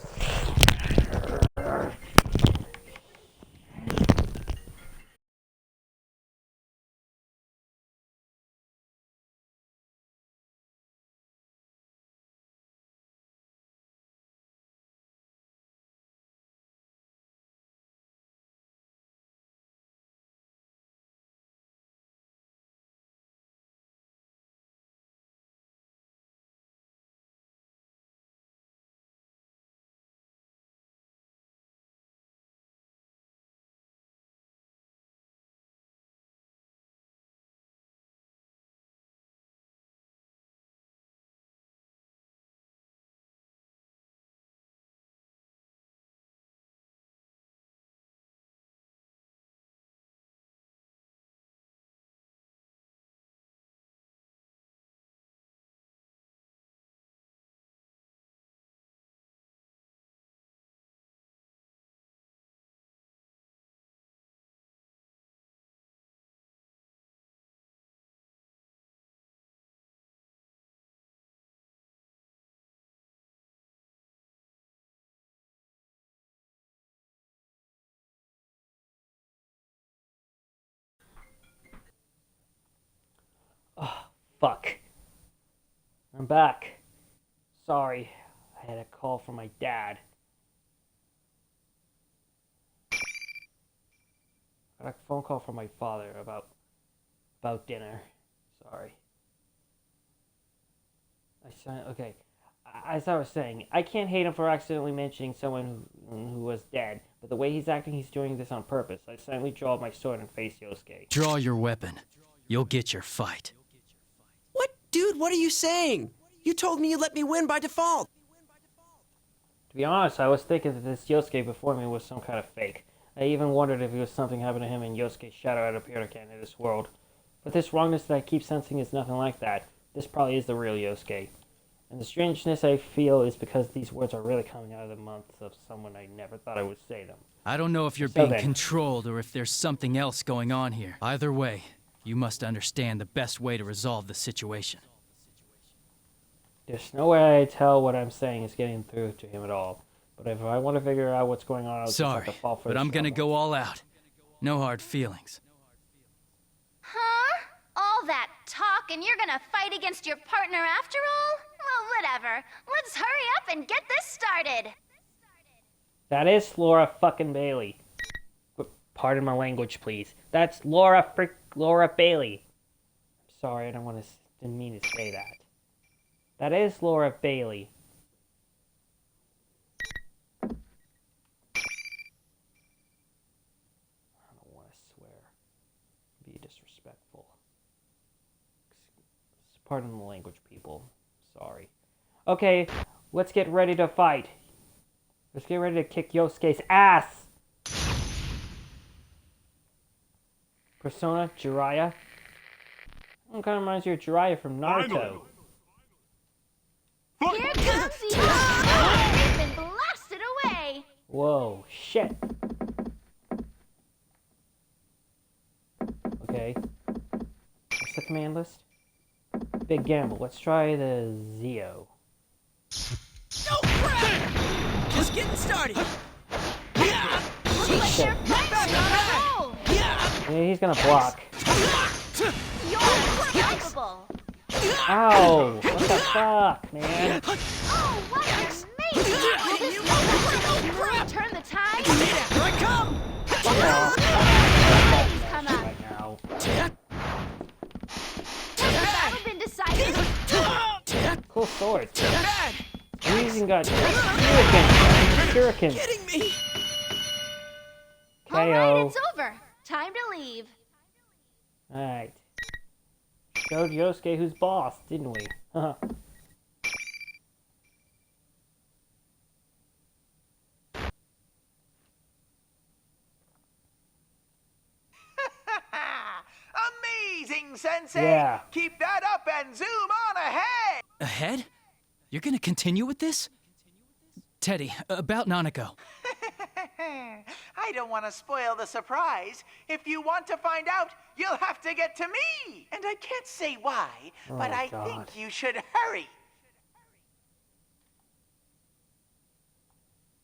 Oh, fuck. I'm back. Sorry. I had a call from my dad. I got a phone call from my father about dinner. Sorry. Okay. As I was saying, I can't hate him for accidentally mentioning someone who was dead, but the way he's acting, he's doing this on purpose. I silently draw my sword and face Yosuke. Draw your weapon. You'll get your fight. What? Dude, what are you saying? You told me you'd let me win by default. To be honest, I was thinking that this Yosuke before me was some kind of fake. I even wondered if it was something happened to him and Yosuke's shadow had appeared again in this world. But this wrongness that I keep sensing is nothing like that. This probably is the real Yosuke. And the strangeness I feel is because these words are really coming out of the mouth of someone I never thought I would say them. I don't know if you're being controlled or if there's something else going on here. Either way, you must understand the best way to resolve the situation. There's no way I tell what I'm saying is getting through to him at all. But if I want to figure out what's going on, I'll just have to fall for but I'm gonna go all out. No hard feelings. Huh? All that talk and you're gonna fight against your partner after all? Well, whatever. Let's hurry up and get this started. That is Laura fucking Bailey. Pardon my language, please. That's Laura Bailey. I'm sorry, didn't mean to say that. That is Laura Bailey. I don't want to swear. Be disrespectful. Pardon the language, people. Sorry. Okay, let's get ready to fight. Let's get ready to kick Yosuke's ass! Persona, Jiraiya. Kind of reminds you of Jiraiya from Naruto. Here comes the They've been blasted away! Whoa, shit. Okay. What's the command list? Big gamble. Let's try the Zeo. No crap! Just getting started. Yeah, he's gonna block. You're unstoppable! Ow! What the fuck, man? Oh, what an amazing! Turn the tide? Here I come! Please come up. Right now. Has the battle been decided? Cool sword. Bad! He's even got shurikens. Kidding me? KO. Alright, it's over. Time to leave. Alright. Showed Yosuke who's boss, didn't we? Haha. Amazing, Sensei! Yeah. Keep that up and zoom on ahead! Ahead? You're gonna continue with this? Teddy, about Nanako. I don't want to spoil the surprise. If you want to find out, you'll have to get to me. And I can't say why, but I think you should hurry.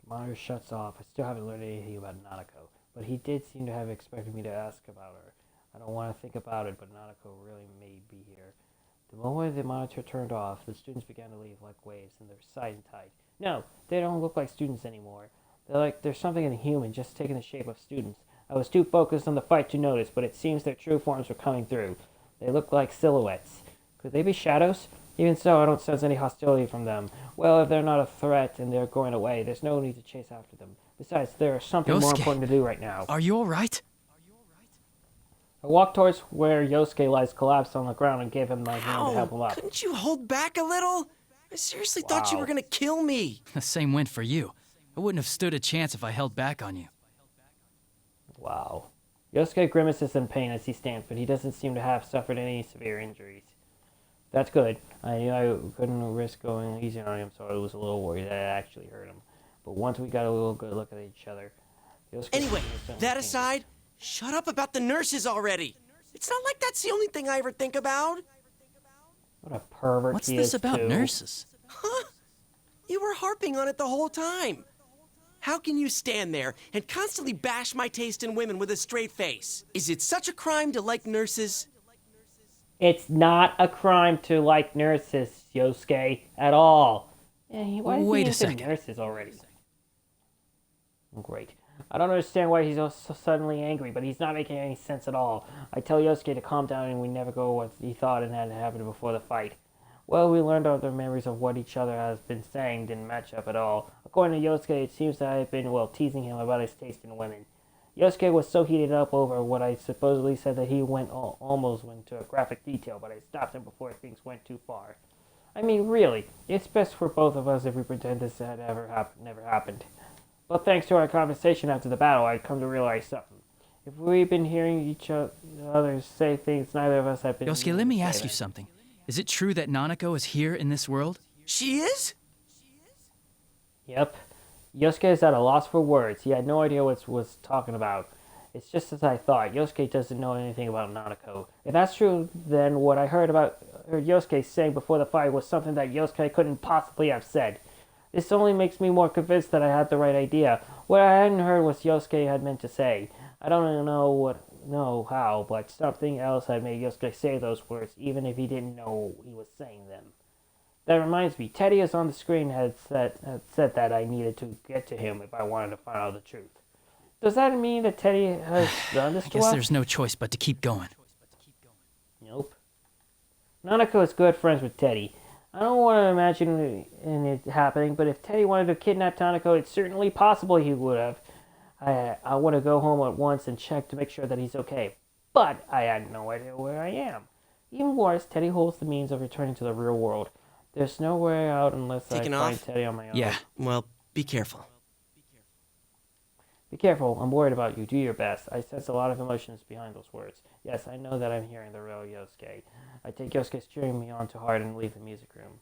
Monitor shuts off. I still haven't learned anything about Nanako, but he did seem to have expected me to ask about her. I don't want to think about it, but Nanako really may be here. The moment the monitor turned off, the students began to leave like waves, and they're sight and tight. No, they don't look like students anymore. They're like there's something inhuman just taking the shape of students. I was too focused on the fight to notice, but it seems their true forms were coming through. They look like silhouettes. Could they be shadows? Even so, I don't sense any hostility from them. Well, if they're not a threat and they're going away, there's no need to chase after them. Besides, there's something more important to do right now. Are you alright? I walked towards where Yosuke lies collapsed on the ground and gave him my hand to help him up. Couldn't you hold back a little? I seriously thought you were gonna kill me. The same went for you. I wouldn't have stood a chance if I held back on you. Wow. Yosuke grimaces in pain as he stands, but he doesn't seem to have suffered any severe injuries. That's good. I knew I couldn't risk going easy on him, so I was a little worried that it actually hurt him. But once we got a little good look at each other... Anyway, that aside, shut up about the nurses already. It's not like that's the only thing I ever think about. What a pervert What's he this is, about too. nurses? Huh? You were harping on it the whole time. How can you stand there and constantly bash my taste in women with a straight face? Is it such a crime to like nurses? It's not a crime to like nurses, Yosuke, at all. Yeah, why is Wait he a second. Nurses already? Great. I don't understand why he's so suddenly angry, but he's not making any sense at all. I tell Yosuke to calm down and we never go what he thought and had happened before the fight. Well, we learned other memories of what each other has been saying didn't match up at all. According to Yosuke, it seems that I've been, teasing him about his taste in women. Yosuke was so heated up over what I supposedly said that he almost went to a graphic detail, but I stopped him before things went too far. I mean, really, it's best for both of us if we pretend this had never happened. But thanks to our conversation after the battle, I'd come to realize something. If we've been hearing each other say things neither of us have been... Yosuke, let me ask you something. Is it true that Nanako is here in this world? She is? Yep. Yosuke is at a loss for words. He had no idea what was talking about. It's just as I thought. Yosuke doesn't know anything about Nanako. If that's true, then what I heard Yosuke saying before the fight was something that Yosuke couldn't possibly have said. This only makes me more convinced that I had the right idea. What I hadn't heard was Yosuke had meant to say. I don't know how, but something else had made Yosuke say those words, even if he didn't know he was saying them. That reminds me, Teddy is on the screen had said that I needed to get to him if I wanted to find out the truth. Does that mean that Teddy has done this to us? I guess there's no choice but to keep going. Nope. Nanako is good friends with Teddy. I don't want to imagine it happening, but if Teddy wanted to kidnap Tanako, it's certainly possible he would have. I want to go home at once and check to make sure that he's okay. But I had no idea where I am. Even worse, Teddy holds the means of returning to the real world. There's no way out unless I find Teddy on my own. Yeah, well, be careful. Be careful. I'm worried about you. Do your best. I sense a lot of emotions behind those words. Yes, I know that I'm hearing the real Yosuke. I take Yosuke's cheering me on to heart and leave the music room.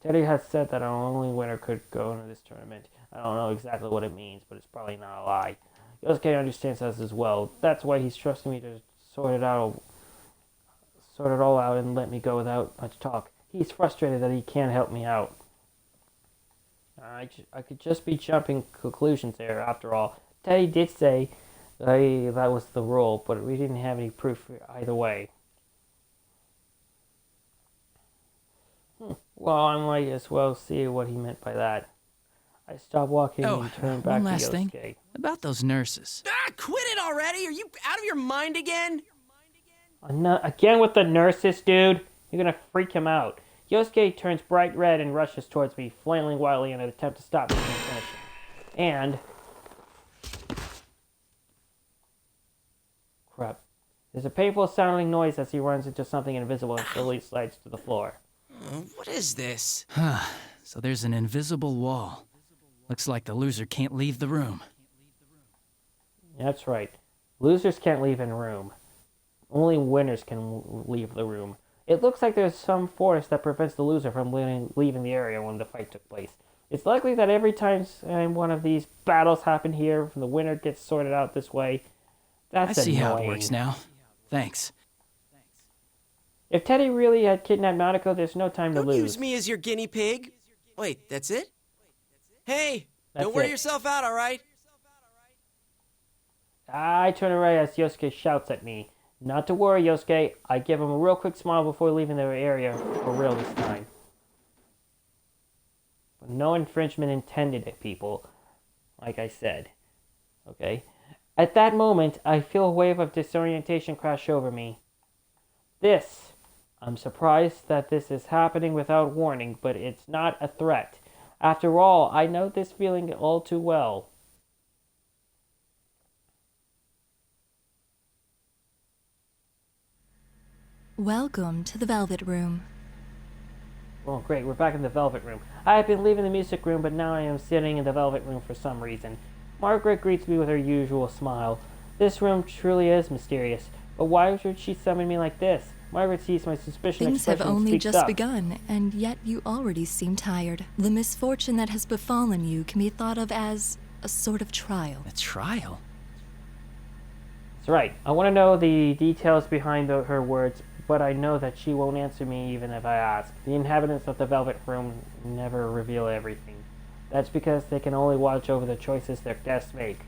Teddy has said that our only winner could go into this tournament. I don't know exactly what it means, but it's probably not a lie. Yosuke understands us as well. That's why he's trusting me to sort it all out and let me go without much talk. He's frustrated that he can't help me out. I could just be jumping conclusions there, after all. Teddy did say that was the rule, but we didn't have any proof either way. Well, I might as well see what he meant by that. I stopped walking and turned back to Yosuke. One last thing. About those nurses. Quit it already! Are you out of your mind again? Again with the nurses, dude? You're gonna freak him out. Yosuke turns bright red and rushes towards me, flailing wildly in an attempt to stop me from finishing. And... crap. There's a painful sounding noise as he runs into something invisible and slowly slides to the floor. What is this? So there's an invisible wall. Looks like the loser can't leave the room. That's right. Losers can't leave in a room. Only winners can leave the room. It looks like there's some force that prevents the loser from leaving the area when the fight took place. It's likely that every time one of these battles happen here, the winner gets sorted out this way. That's I see annoying. how it works now. Thanks. If Teddy really had kidnapped Nanako, there's no time to lose. Don't use me as your guinea pig. Wait, that's it? Hey, don't wear yourself out, all right? I turn away as Yosuke shouts at me. Not to worry, Yosuke. I give him a real quick smile before leaving the area for real this time. But no infringement intended, people. Like I said. Okay? At that moment, I feel a wave of disorientation crash over me. I'm surprised that this is happening without warning, but it's not a threat. After all, I know this feeling all too well. Welcome to the Velvet Room. Oh, great, we're back in the Velvet Room. I have been leaving the music room, but now I am sitting in the Velvet Room for some reason. Margaret greets me with her usual smile. This room truly is mysterious, but why should she summon me like this? Margaret sees my suspicion. Things have only just begun, and yet you already seem tired. The misfortune that has befallen you can be thought of as a sort of trial. A trial? That's right. I want to know the details behind her words, but I know that she won't answer me even if I ask. The inhabitants of the Velvet Room never reveal everything. That's because they can only watch over the choices their guests make.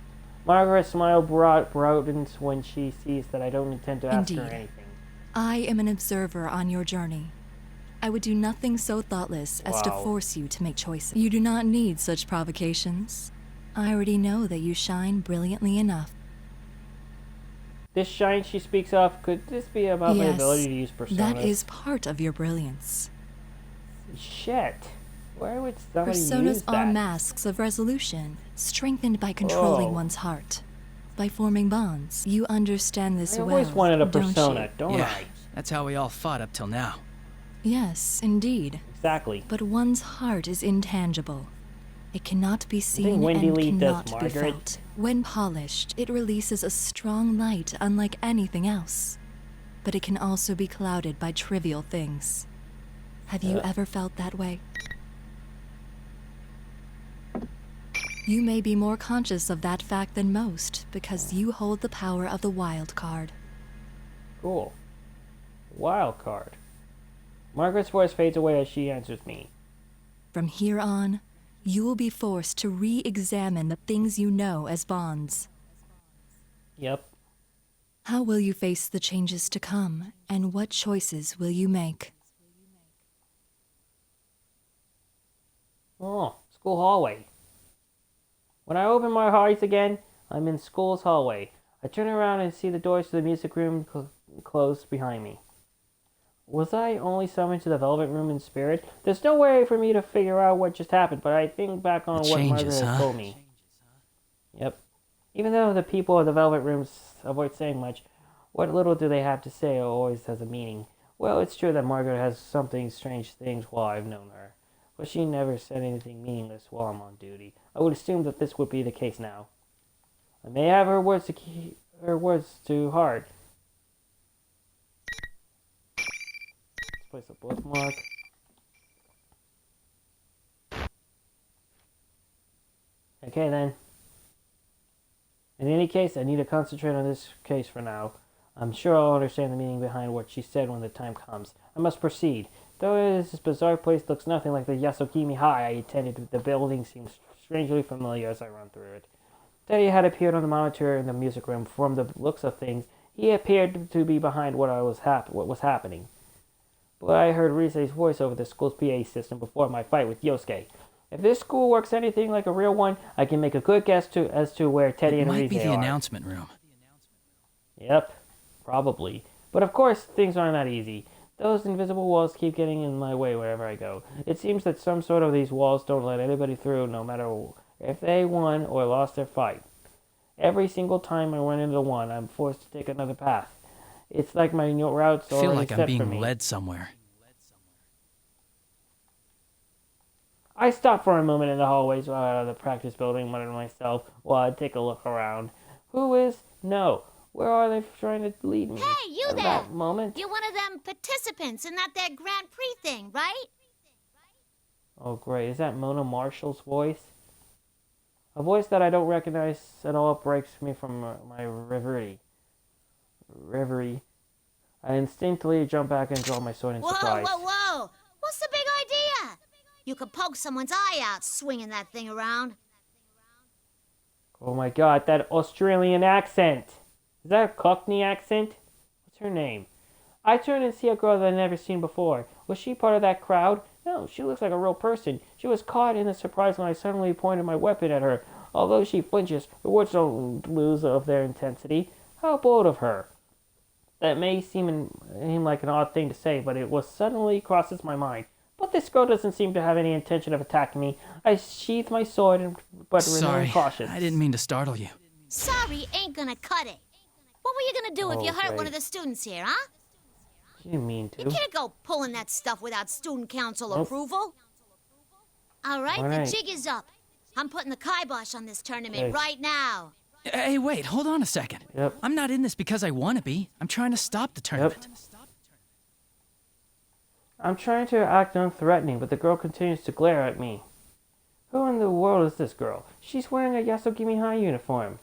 Margaret's smile broadens when she sees that I don't intend to ask her anything. I am an observer on your journey. I would do nothing so thoughtless as to force you to make choices. You do not need such provocations. I already know that you shine brilliantly enough. This shine she speaks of, could this be about my ability to use personas? That is part of your brilliance. Shit. Where would somebody use Personas that? are masks of resolution, strengthened by controlling one's heart. By forming bonds. You understand this well, I always wanted a persona, don't I? That's how we all fought up till now. Yes, indeed. Exactly. But one's heart is intangible. It cannot be seen and cannot be felt. When polished, it releases a strong light unlike anything else. But it can also be clouded by trivial things. Have you ever felt that way? You may be more conscious of that fact than most because you hold the power of the wild card. Cool. Wild card. Margaret's voice fades away as she answers me. From here on, you will be forced to re-examine the things you know as bonds. Yep. How will you face the changes to come, and what choices will you make? Oh, school hallway. When I open my eyes again, I'm in school's hallway. I turn around and see the doors to the music room closed behind me. Was I only summoned to the Velvet Room in spirit? There's no way for me to figure out what just happened, but I think back on what Margaret has told me. Yep. Even though the people of the Velvet Rooms avoid saying much, what little do they have to say always has a meaning. Well, it's true that Margaret has something strange things while I've known her, but she never said anything meaningless while I'm on duty. I would assume that this would be the case now. I may have her words to heart. Let's place a bookmark. Okay then. In any case, I need to concentrate on this case for now. I'm sure I'll understand the meaning behind what she said when the time comes. I must proceed. Though this bizarre place looks nothing like the Yosuke High I attended, the building seems strangely familiar as I run through it. Teddy had appeared on the monitor in the music room. From the looks of things, he appeared to be behind what was happening. But I heard Rise's voice over the school's PA system before my fight with Yosuke. If this school works anything like a real one, I can make a good guess as to where Teddy and Rise are. It might be the announcement room. Yep, probably. But of course, things aren't that easy. Those invisible walls keep getting in my way wherever I go. It seems that some sort of these walls don't let anybody through, no matter if they won or lost their fight. Every single time I run into one, I'm forced to take another path. It's like my routes are already set for me. I feel like I'm being led somewhere. I stop for a moment in the hallways out of the practice building, muttering to myself while I take a look around. Who is? No. Where are they trying to lead me? Hey, you at there! That moment? You're one of them participants in that there Grand Prix thing, right? Oh, great. Is that Mona Marshall's voice? A voice that I don't recognize at all breaks me from my reverie. I instinctively jump back and draw my sword in surprise. Whoa! What's the big idea? You could poke someone's eye out swinging that thing around. Oh my god, that Australian accent! Is that a Cockney accent? What's her name? I turn and see a girl that I've never seen before. Was she part of that crowd? No, she looks like a real person. She was caught in the surprise when I suddenly pointed my weapon at her. Although she flinches, her words don't lose of their intensity. How bold of her. That may seem like an odd thing to say, but it was suddenly crosses my mind. But this girl doesn't seem to have any intention of attacking me. I sheath my sword, but remain cautious. I didn't mean to startle you. Sorry ain't gonna cut it. What were you gonna do if you hurt one of the students here, huh? She didn't mean to. You can't go pulling that stuff without student council approval. All right, the jig is up. I'm putting the kibosh on this tournament right now. Hey, wait, hold on a second. Yep. I'm not in this because I want to be. I'm trying to stop the tournament. I'm trying to act unthreatening, but the girl continues to glare at me. Who in the world is this girl? She's wearing a Yasogimi High uniform.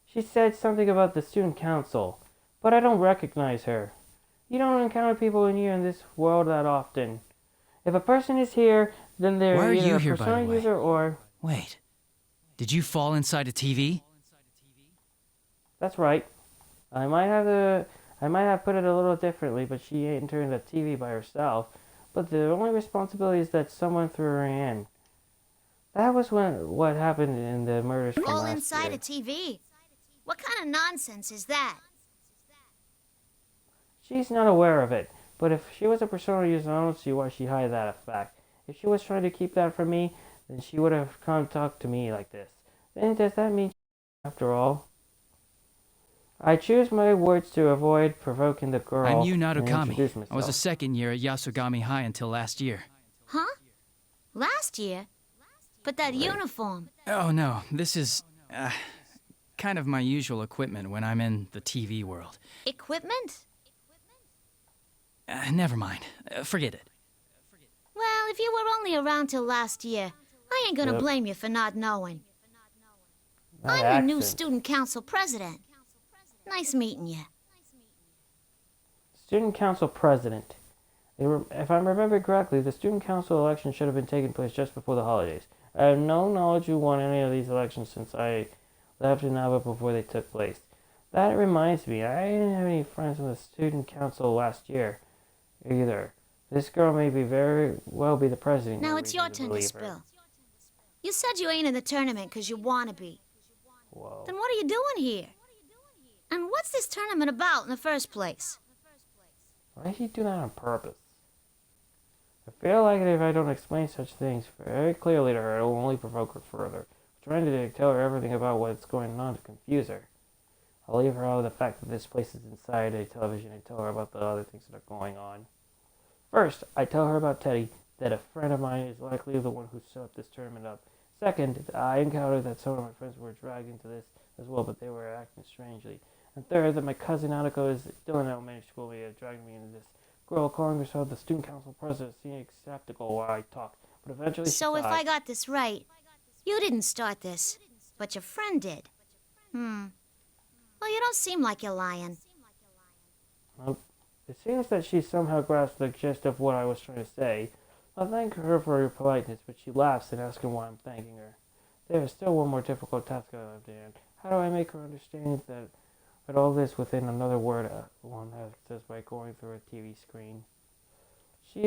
She said something about the student council, but I don't recognize her. You don't encounter people in here in this world that often. If a person is here, then they're either a Persona user or... Wait, did you fall inside a TV? That's right. I might have put it a little differently, but she entered the TV by herself. But the only responsibility is that someone threw her in. That was what happened in the murders from Fall last inside year. a TV? What kind of nonsense is that? She's not aware of it, but if she was a Persona user, I don't see why she hid that fact. If she was trying to keep that from me, then she would have come talk to me like this. Then does that mean after all? I choose my words to avoid provoking the girl. I'm Yu and Narukami. introduce myself. I was a second year at Yasogami High until last year. Huh? Last year? But that uniform. Oh no, this is kind of my usual equipment when I'm in the TV world. Equipment? Never mind. Forget it. Well, if you were only around till last year, I ain't gonna blame you for not knowing. I'm the new student council president. Nice meeting you. Student council president. If I remember correctly, the student council election should have been taking place just before the holidays. I have no knowledge who won any of these elections since I left Inaba before they took place. That reminds me, I didn't have any friends in the student council last year either. This girl may very well be the president. Now it's your turn to spill. You said you ain't in the tournament because you want to be. Whoa. Then what are you doing here? And what's this tournament about in the first place? Why did he do that on purpose? I feel like if I don't explain such things very clearly to her, it will only provoke her further. I'm trying to tell her everything about what's going on to confuse her. I'll leave her out of the fact that this place is inside a television and tell her about the other things that are going on. First, I tell her about Teddy, that a friend of mine is likely the one who set this tournament up. Second, I encountered that some of my friends were dragged into this as well, but they were acting strangely. And third, that my cousin Aniko is still in elementary school and had dragged me into this. Girl calling herself the student council president seemed skeptical while I talked, but eventually So if I got this right, you didn't start this, but your friend did. Well, you don't seem like you're lying. It seems that she somehow grasped the gist of what I was trying to say. I thank her for her politeness, but she laughs and asks why I'm thanking her. There is still one more difficult task I have to hand. How do I make her understand that all this within another word one says by going through a TV screen? She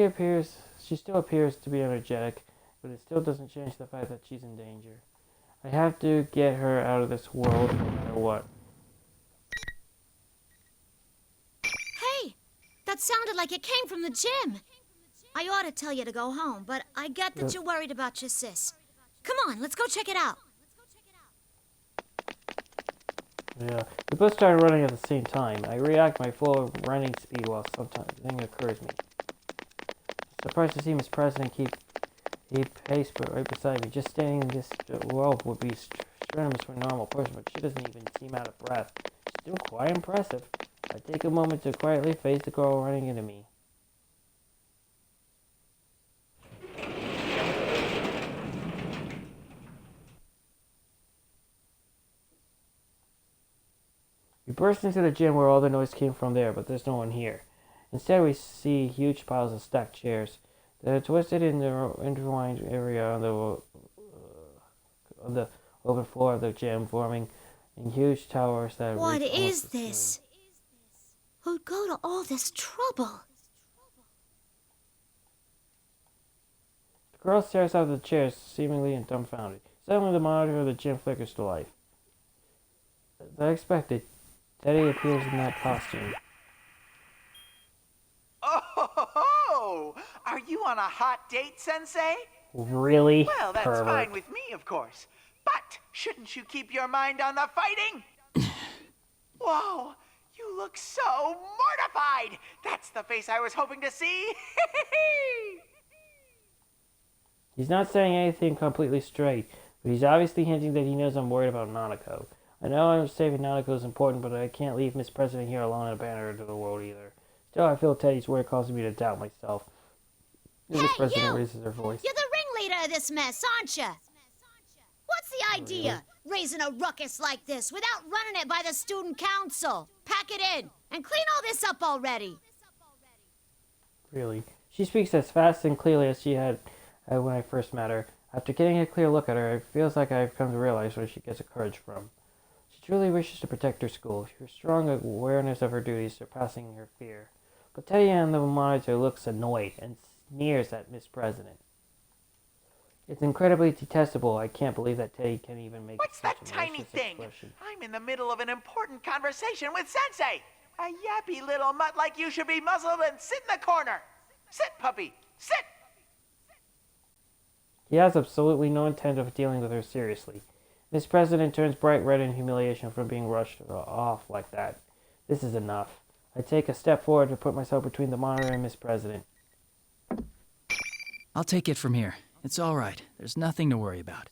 still appears to be energetic, but it still doesn't change the fact that she's in danger. I have to get her out of this world no matter what. Hey, that sounded like it came from the gym. I ought to tell you to go home, but I get that you're worried about your sis. Come on, let's go check it out. Yeah, we both started running at the same time. I react my full running speed while something occurs to me. Surprised to see Miss President keep pace right beside me. Just standing in this world would be strenuous for a normal person, but she doesn't even seem out of breath. She's still quite impressive. I take a moment to quietly face the girl running into me. We burst into the gym where all the noise came from there, but there's no one here. Instead, we see huge piles of stacked chairs that are twisted in the intertwined area on the open floor of the gym, forming in huge towers that What is this? Who'd go to all this trouble? The girl stares out of the chairs, seemingly dumbfounded. Suddenly, the monitor of the gym flickers to life. As I expected, Teddy appears in that costume. Oh, are you on a hot date, Sensei? Really? Well, that's Pervert. fine with me, of course. But shouldn't you keep your mind on the fighting? Whoa, you look so mortified. That's the face I was hoping to see. He's not saying anything completely straight, but he's obviously hinting that he knows I'm worried about Nanako. I know I'm saving Nanako is important, but I can't leave Miss President here alone and abandon her to the world either. Still, I feel Teddy's word causes me to doubt myself. Hey, Miss President you! raises her voice. You're the ringleader of this mess, aren't you? What's the idea? Raising a ruckus like this without running it by the student council. Pack it in and clean all this up already. Really? She speaks as fast and clearly as she had when I first met her. After getting a clear look at her, it feels like I've come to realize where she gets her courage from. She truly wishes to protect her school, her strong awareness of her duties surpassing her fear. But Teddy on the monitor looks annoyed and sneers at Miss President. It's incredibly detestable. I can't believe that Teddy can even make What's such that a tiny malicious thing? expression. I'm in the middle of an important conversation with Sensei. A yappy little mutt like you should be muzzled and sit in the corner. Sit, puppy, sit. He has absolutely no intent of dealing with her seriously. Miss President turns bright red in humiliation from being rushed off like that. This is enough. I take a step forward to put myself between the monitor and Miss President. I'll take it from here. It's all right. There's nothing to worry about.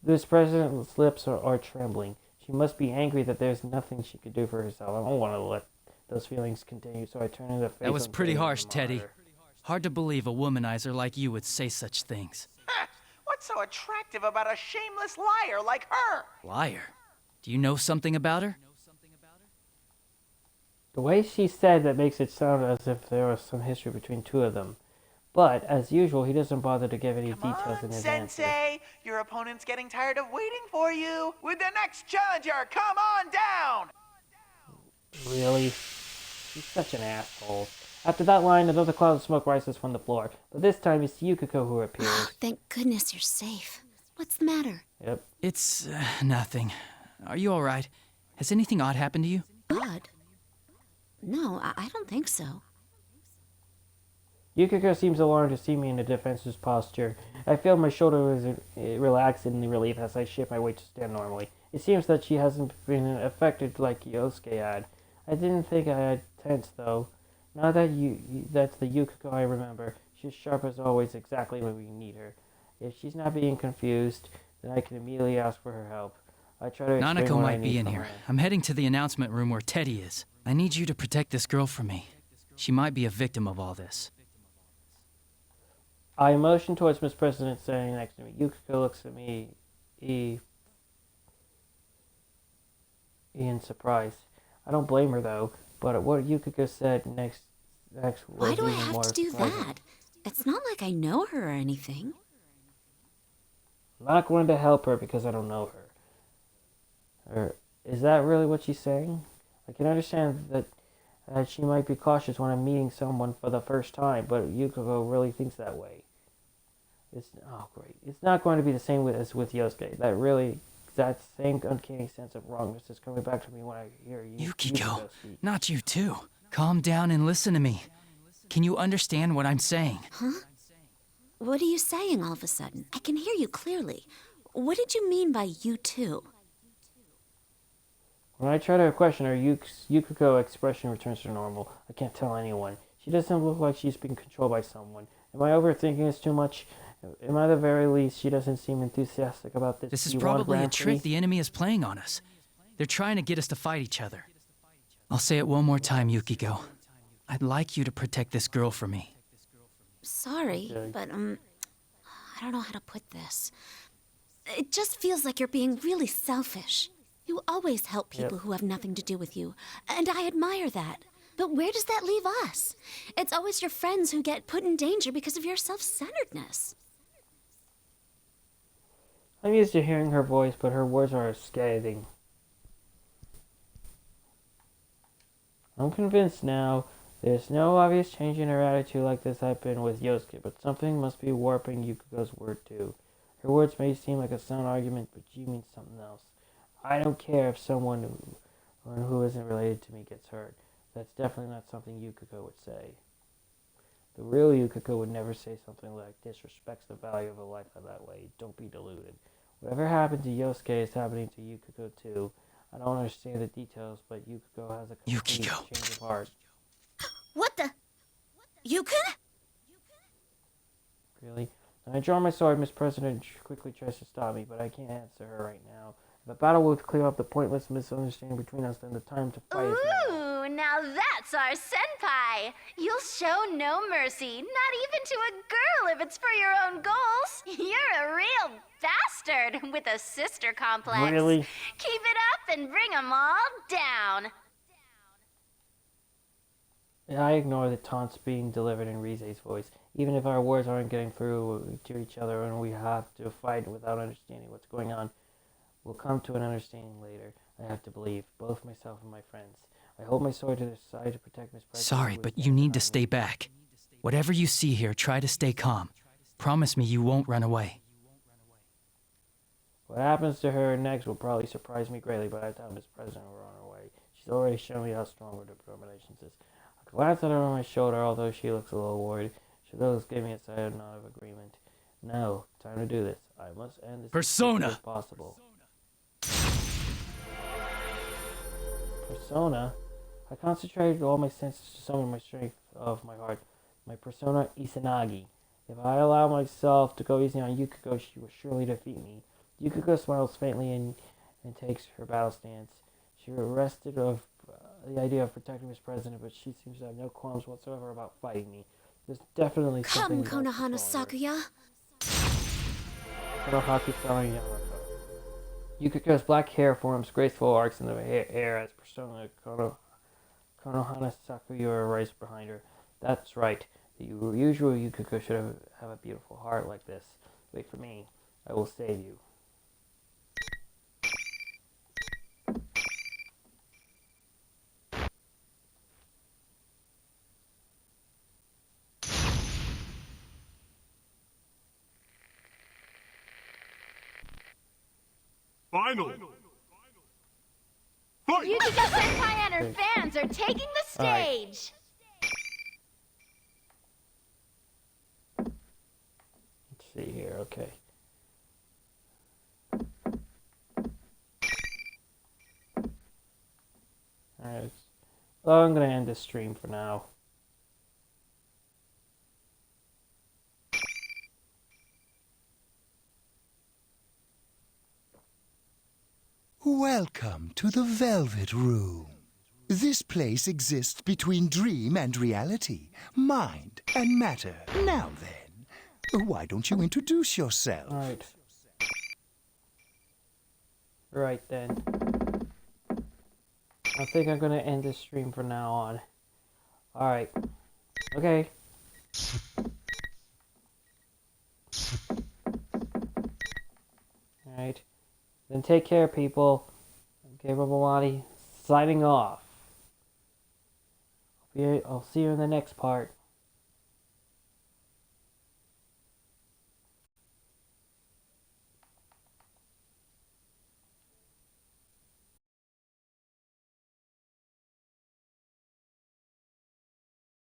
Miss President's lips are trembling. She must be angry that there's nothing she could do for herself. I don't want to let those feelings continue, so I turn in the face. That was pretty harsh, Teddy. Hard to believe a womanizer like you would say such things. What's What's so attractive about a shameless liar like her? Liar? Do you know something about her? The way she said that makes it sound as if there was some history between two of them. But, as usual, he doesn't bother to give any details in his answer. Sensei, your opponent's getting tired of waiting for you. With the next challenger, come on down! Really? He's such an asshole. After that line, another cloud of smoke rises from the floor. But this time, it's Yukiko who appears. Thank goodness you're safe. What's the matter? Yep. It's nothing. Are you alright? Has anything odd happened to you? Odd? No, I don't think so. Yukiko seems alarmed to see me in a defensive posture. I feel my shoulder is relaxed in relief as I shift my weight to stand normally. It seems that she hasn't been affected like Yosuke had. I didn't think I had tense though. Now that that's the Yukiko I remember. She's sharp as always, exactly when we need her. If she's not being confused, then I can immediately ask for her help. I try to explain Nanako what I might be need in from here. her. I'm heading to the announcement room where Teddy is. I need you to protect this girl from me. She might be a victim of all this. I motion towards Miss President standing next to me. Yukiko looks at me in surprise. I don't blame her though, but what Yukiko said next was Why do I even have more to do surprising. that? It's not like I know her or anything. I'm not going to help her because I don't know her. Or is that really what she's saying? I can understand that she might be cautious when I'm meeting someone for the first time, but Yukiko really thinks that way. Oh great! It's not going to be the same as with Yosuke. That same uncanny sense of wrongness is coming back to me when I hear Yukiko, speak. not you too. Calm down and listen to me. Can you understand what I'm saying? Huh? What are you saying all of a sudden? I can hear you clearly. What did you mean by you too? When I try to question her, Yukiko's expression returns to normal. I can't tell anyone. She doesn't look like she's being controlled by someone. Am I overthinking this too much? Am I at the very least she doesn't seem enthusiastic about this? This is P1 probably a Grand trick Prix? the enemy is playing on us. They're trying to get us to fight each other. I'll say it one more time, Yukiko. I'd like you to protect this girl for me. Sorry, but I don't know how to put this. It just feels like you're being really selfish. You always help people who have nothing to do with you, and I admire that. But where does that leave us? It's always your friends who get put in danger because of your self-centeredness. I'm used to hearing her voice, but her words are scathing. I'm convinced now there's no obvious change in her attitude like this happened with Yosuke, but something must be warping Yukiko's word too. Her words may seem like a sound argument, but she means something else. I don't care if someone who isn't related to me gets hurt. That's definitely not something Yukiko would say. The real Yukiko would never say something like disrespects the value of a life that way. Don't be deluded. Whatever happened to Yosuke is happening to Yukiko too. I don't understand the details, but Yukiko has a complete change of heart. What the? You can? Really? When I draw my sword, Miss President quickly tries to stop me, but I can't answer her right now. If a battle will clear up the pointless misunderstanding between us, then the time to fight is now. Ooh, now that's our senpai. You'll show no mercy, not even to a girl if it's for your own goals. You're a real bastard with a sister complex. Really? Keep it up and bring 'em all down. I ignore the taunts being delivered in Rize's voice. Even if our words aren't getting through to each other and we have to fight without understanding what's going on, we'll come to an understanding later. I have to believe, both myself and my friends. I hold my sword to the side to protect Miss President. Sorry, but you need to stay back. Whatever you see here, try to stay calm. Promise me you won't run away. What happens to her next will probably surprise me greatly, but I doubt Miss President will run away. She's already shown me how strong her determination is. I glance at her on my shoulder, although she looks a little worried. She does give me a silent nod of agreement. No, time to do this. I must end this Persona! as quickly as possible. Persona? I concentrated all my senses to summon my strength of my heart. My persona Izanagi. If I allow myself to go easy on Yukiko, she will surely defeat me. Yukiko smiles faintly and takes her battle stance. She rested of the idea of protecting Miss President, but she seems to have no qualms whatsoever about fighting me. There's definitely something Come, about Konohana this stronger. Sakuya. Konohaki-sama Yamako. Yukiko's black hair forms graceful arcs in the air as persona Konohana Sakura rises behind her. That's right. The usual Yukiko should have a beautiful heart like this. Wait for me. I will save you. Final. Yukiko Senpai and her fans are taking the stage. Let's see here. Okay. Alright. Well, I'm gonna end this stream for now. Welcome to the Velvet Room. This place exists between dream and reality, mind and matter. Now then, why don't you introduce yourself? Right then. I think I'm gonna end this stream from now on. Alright. Okay. Alright. Then take care, people. I'm Gabriel Milani, signing off. I'll see you in the next part.